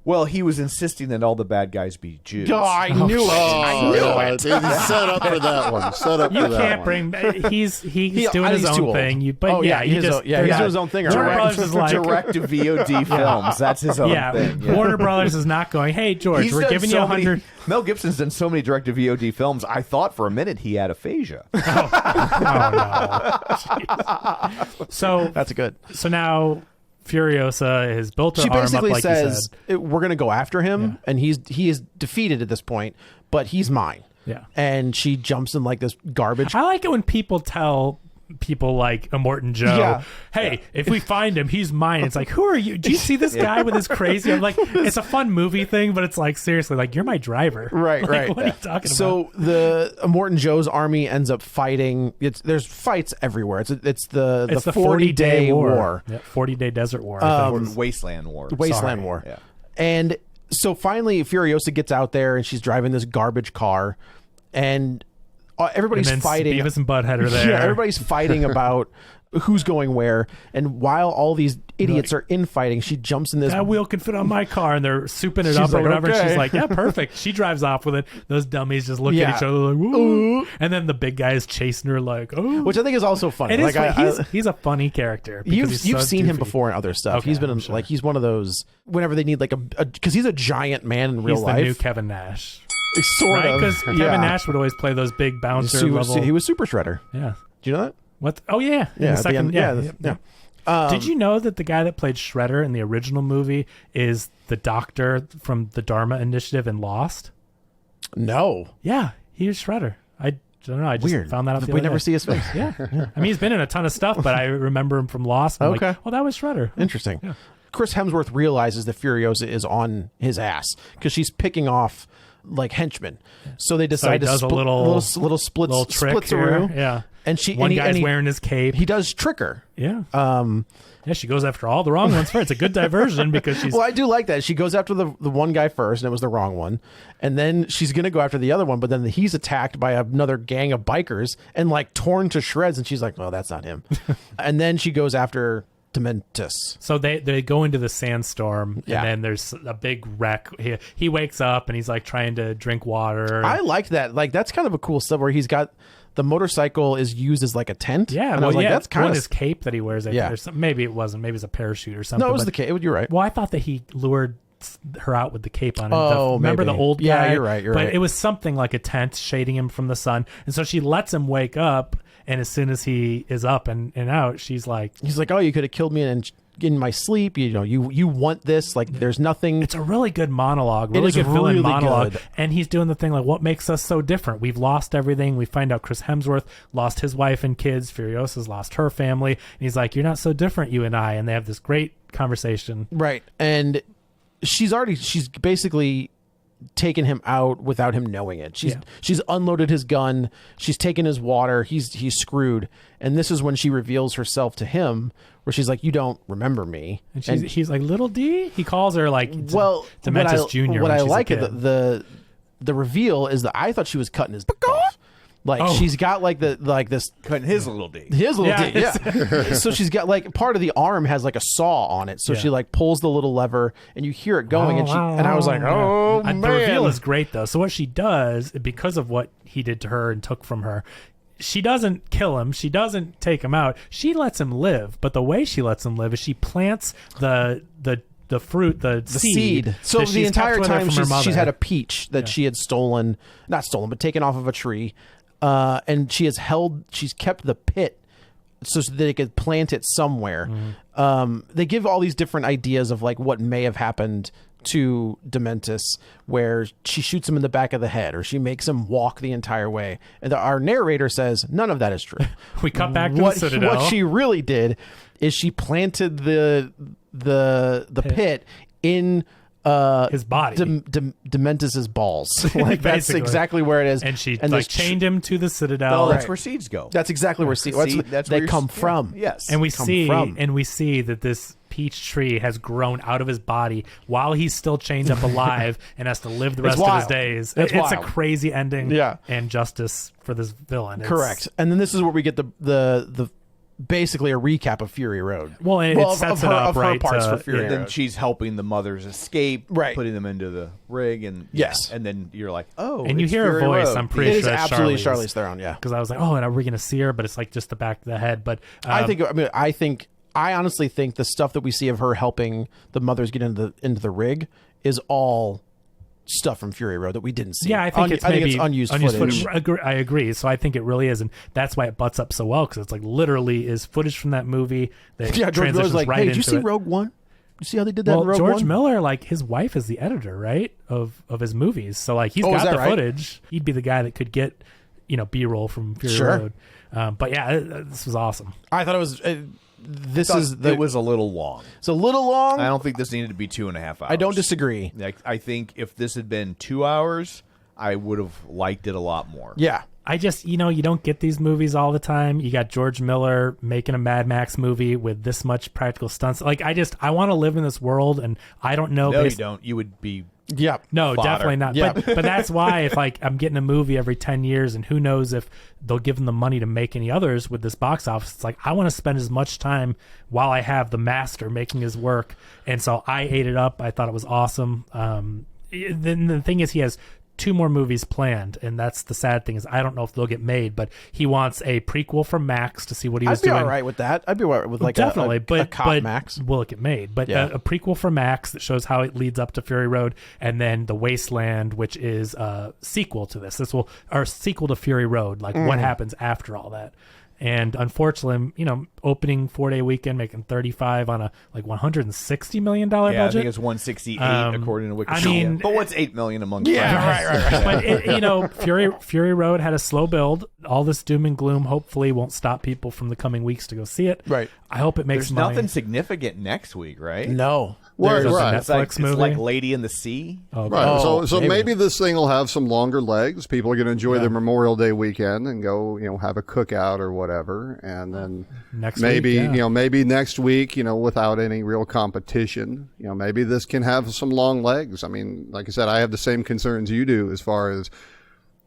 Well, he was insisting that all the bad guys be Jews. Oh, I knew it. I knew it. He's set up for that one. Set up You for that can't one. bring. He's doing his he's too own old. thing. Oh, yeah, you he's just he's doing his own thing. Warner already. Brothers is like, direct to VOD films. That's his own thing. Yeah. Warner Brothers is not going. Hey George, He's we're done giving you so 100. many- Mel Gibson's done so many direct to VOD films. I thought for a minute he had aphasia. Oh no. Jeez. So That's good. So now Furiosa has built her She arm up basically like you says said. we're going to go after him, and he is defeated at this point, but he's mine. Yeah. And she jumps in like this garbage. I like it when people tell people like Immortan Joe, Yeah. hey, if we find him, he's mine. It's like, who are you? Do you see this guy with his crazy? I'm like, it's a fun movie thing, but it's like, seriously, like, you're my driver. Right, Like, right. What are you talking about? So the Immortan Joe's army ends up fighting. There's fights everywhere. It's the 40-day war. Yeah, 40-day desert war. I think. Wasteland War. Wasteland Sorry. War. Yeah. And so finally Furiosa gets out there and she's driving this garbage car, and everybody's and then fighting. Beavis and Butthead are there. Yeah, everybody's fighting about who's going where. And while all these idiots are infighting, she jumps in this. That wheel can fit on my car, and they're souping it She's up or like, whatever. okay. And she's like, yeah, perfect. She drives off with it. Those dummies just look Yeah. at each other like, woo. And then the big guy is chasing her like, oh. Which I think is also funny. It is Like, funny. He's a funny character. because You've he's so seen him doofy. before in other stuff. Okay, He's been I'm sure. like he's one of those whenever they need like a because he's a giant man in real He's life. the new Kevin Nash. Sort Right? of. Because Kevin Nash would always play those big bouncer He was, level. he was Super Shredder. Yeah. Do you know that? What? Oh, yeah. In Yeah, the at the second, end- yeah. yeah. Did you know that the guy that played Shredder in the original movie is the doctor from the Dharma Initiative in Lost? No. Yeah, he was Shredder. I don't know. I just Weird. found that out the We other never day. see his face. Yeah. I mean, he's been in a ton of stuff, but I remember him from Lost. And I'm Okay. like, oh, that was Shredder. Interesting. Chris Hemsworth realizes that Furiosa is on his ass because she's picking off like henchmen. So they decide to does a split, little splits, little trick splitsaroo. here. Yeah. And she One and he, guy's and he, wearing his cape. he does trick her. Yeah. Yeah, she goes after all the wrong ones first. It's a good diversion because she's Well, I do like that. She goes after the one guy first, and it was the wrong one. And then she's going to go after the other one, but then he's attacked by another gang of bikers and like torn to shreds. And she's like, well, that's not him. And then she goes after Dementus. So they go into the sandstorm, Yeah. and then there's a big wreck. He wakes up and he's like trying to drink water. I like that. Like, that's kind of a cool stuff where he's got the motorcycle is used as like a tent. Yeah, and well, I was like, yeah, that's kind on of his cape that he wears. I Yeah. think, or something. Maybe it wasn't. Maybe it's a parachute or something. no, it was but- the cape. You're right. Well, I thought that he lured her out with the cape on. Oh, Remember maybe. the old guy? Yeah, you're right, you're but right. it was something like a tent shading him from the sun, and so she lets him wake up. And as soon as he is up and out, she's like, He's like, oh, you could have killed me in my sleep. You know, you want this. Like, there's nothing. it's a really good monologue, It really is good villain really monologue. good. And he's doing the thing like, what makes us so different? We've lost everything. We find out Chris Hemsworth lost his wife and kids. Furiosa's lost her family. And he's like, you're not so different, you and I. And they have this great conversation. Right. And she's basically taken him out without him knowing it. She's unloaded his gun. She's taken his water. He's screwed. And this is when she reveals herself to him, where she's like, you don't remember me. And he's like, Little D? He calls her like Dementus Jr. What when I she's a like kid. the reveal is that I thought she was cutting his dick off. Like, she's got like this Cutting his little D. his little Yeah. dick, yeah. So she's got like part of the arm has like a saw on it. So Yeah. she like pulls the little lever and you hear it going and I was like, oh man. The reveal is great though. So what she does, because of what he did to her and took from her, she doesn't kill him. She doesn't take him out. She lets him live. But the way she lets him live is she plants the fruit, the seed. So that the she's entire kept with her time from her mother. she's had a peach that she had not stolen, but taken off of a tree. And she's kept the pit so that they could plant it somewhere. They give all these different ideas of like what may have happened to Dementus, where she shoots him in the back of the head or she makes him walk the entire way. And our narrator says none of that is true. We cut back to the Citadel. What she really did is she planted the pit in his body. Dementus's balls. Like that's Basically. exactly where it is. And she there's chained him to the Citadel. Oh, that's where seeds go. That's exactly where seeds. That's where they come from. Yes, And we come see from. that this peach tree has grown out of his body while he's still chained up alive and has to live the rest of his wild. days. It's It's a wild. crazy ending. Yeah. And justice for this villain. Correct. And then this is where we get the basically a recap of Fury Road. Well, and it sets it up of her right parts to- for Fury And then Road. she's helping the mothers escape, Right. putting them into the rig, and Yes. and then you're like, oh, And you it's hear a Fury voice. Road. I'm pretty It is sure it's absolutely Charlize Charlize Theron. Yeah. Because I was like, oh, and are we going to see her? But it's like just the back of the head. But I honestly think the stuff that we see of her helping the mothers get into the rig is all stuff from Fury Road that we didn't see. yeah, I think it's maybe unused footage. I agree. So I think it really is, and that's why it butts up so well because it's like literally is footage from that movie that Yeah, George transitions Miller's like, right hey, did you into see it. Rogue One? You see how they did that Well, in Rogue George One? Miller, like his wife is the editor, right, of his movies. So like he's Oh, is got that the right? footage. He'd be the guy that could get B-roll from Fury Sure. Road. But yeah, this was awesome. I thought it was. It was a little long. It's a little long. I don't think this needed to be 2.5 hours. I don't disagree. I think if this had been 2 hours, I would have liked it a lot more. Yeah. I just, you don't get these movies all the time. You got George Miller making a Mad Max movie with this much practical stunts. Like, I want to live in this world, and I don't know. No, you don't. You would be. Yeah. No, fodder. definitely not. Yeah. But that's why if like I'm getting a movie every 10 years and who knows if they'll give them the money to make any others with this box office. It's like I want to spend as much time while I have the master making his work. And so I ate it up. I thought it was awesome. Then the thing is he has 2 more movies planned, and that's the sad thing is I don't know if they'll get made, but he wants a prequel from Max to see what he was I'd be doing. all right with that. I'd be all right with like Definitely, a but cop Max. will it get made? But Yeah. a prequel for Max that shows how it leads up to Fury Road, and then The Wasteland, which is a sequel to this. Or sequel to Fury Road, like what happens after all that. And unfortunately, opening 4-day weekend making 35 on a like $160 million Yeah, I budget. think it's 168 according to Wikipedia. I mean, but what's 8 million among Yeah, friends? But Fury Road had a slow build. All this doom and gloom hopefully won't stop people from the coming weeks to go see it. Right. I hope it makes There's money. nothing significant next week, right? No. Well, There's right. a It's like, Netflix movie. It's like Lady in the Sea. Oh, Right. Oh, so maybe. maybe this thing will have some longer legs. People are going to enjoy their Memorial Day weekend and go, have a cookout or whatever. And then Next maybe, week, yeah. maybe next week, without any real competition, maybe this can have some long legs. I mean, like I said, I have the same concerns you do as far as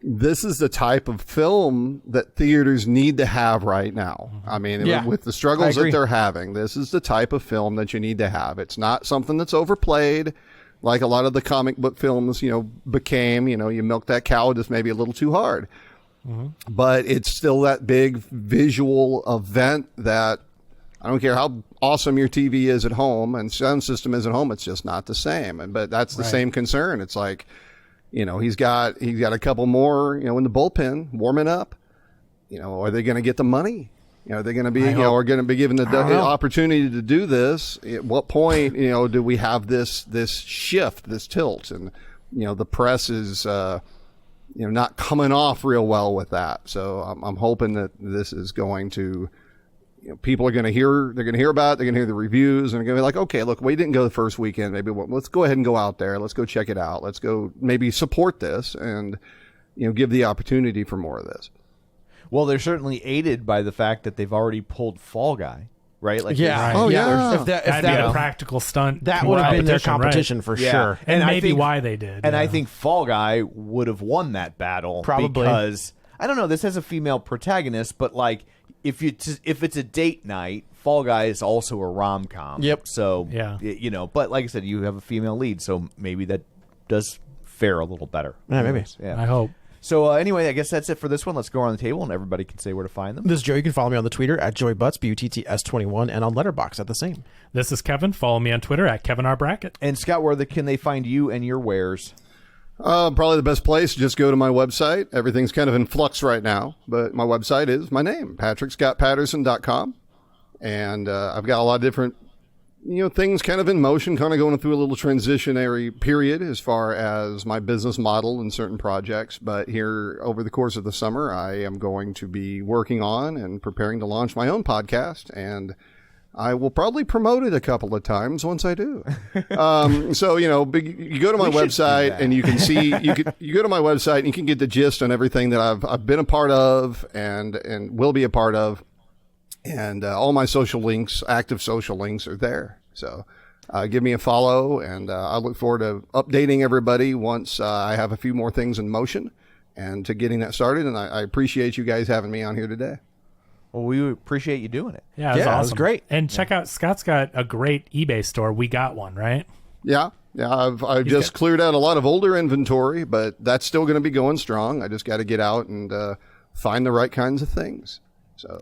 this is the type of film that theaters need to have right now. I mean, Yeah, with the I struggles that agree. they're having, this is the type of film that you need to have. It's not something that's overplayed like a lot of the comic book films, became. You milk that cow just maybe a little too hard. But it's still that big visual event that I don't care how awesome your TV is at home and sound system is at home, it's just not the same. But that's the same concern. It's like, he's got a couple more, in the bullpen warming up. Are they going to get the money? Are they going to be, are going to be given the opportunity to do this? At what point, do we have this shift, this tilt? And, the press is, not coming off real well with that. So I'm hoping that this is going to, people are going to hear, they're going to hear about it, they're going to hear the reviews, and they're going to be like, okay, look, we didn't go the first weekend. Maybe let's go ahead and go out there. Let's go check it out. Let's go maybe support this and, give the opportunity for more of this. Well, they're certainly aided by the fact that they've already pulled Fall Guy, right? Like Yeah. Oh, yeah. If that, That'd be a practical stunt. that would have been their competition right? for Yeah. sure. And I maybe think- why they did. And yeah. I think Fall Guy would have won that battle. Probably. Because, I don't know, this has a female protagonist, but like, if it's a date night, Fall Guy is also a rom-com. Yep. So, Yeah. But like I said, you have a female lead, so maybe that does fare a little better. Yeah, maybe. Yeah. I hope. So anyway, I guess that's it for this one. Let's go around the table and everybody can say where to find them. This is Joe. You can follow me on the Twitter at JoyButts, BUTTS21, and on Letterboxd at the same. This is Kevin. Follow me on Twitter at Kevin R. Brackett. And Scott, where can they find you and your wares? Probably the best place, just go to my website. Everything's kind of in flux right now, but my website is my name, PatrickScottPatterson.com. And I've got a lot of different, things kind of in motion, kind of going through a little transitionary period as far as my business model and certain projects. But here over the course of the summer, I am going to be working on and preparing to launch my own podcast. And I will probably promote it a couple of times once I do. So, you go to my website and you can see, you go to my website and you can get the gist on everything that I've been a part of and will be a part of. And all my social links, active social links are there. So give me a follow, and I look forward to updating everybody once I have a few more things in motion and to getting that started. And I appreciate you guys having me on here today. Well, we appreciate you doing it. Yeah, it was Yeah, it awesome. was great. And check out, Scott's got a great eBay store. We got one, right? Yeah. I've just cleared out a lot of older inventory, but that's still going to be going strong. I just got to get out and find the right kinds of things.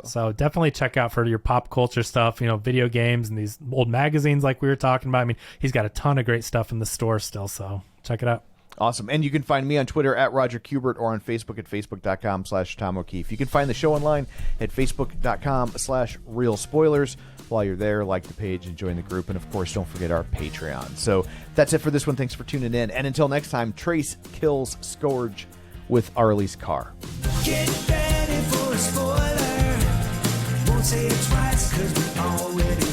So definitely check out for your pop culture stuff, video games and these old magazines like we were talking about. I mean, he's got a ton of great stuff in the store still, so check it out. Awesome. And you can find me on Twitter at Roger Kubert or on Facebook at facebook.com/Tom O'Keefe. You can find the show online at facebook.com/Real Spoilers. While you're there, like the page and join the group. And, of course, don't forget our Patreon. So that's it for this one. Thanks for tuning in. And until next time, Trace kills Scourge with Arlie's car. Get ready for a spoiler. Won't say it twice, 'cause we already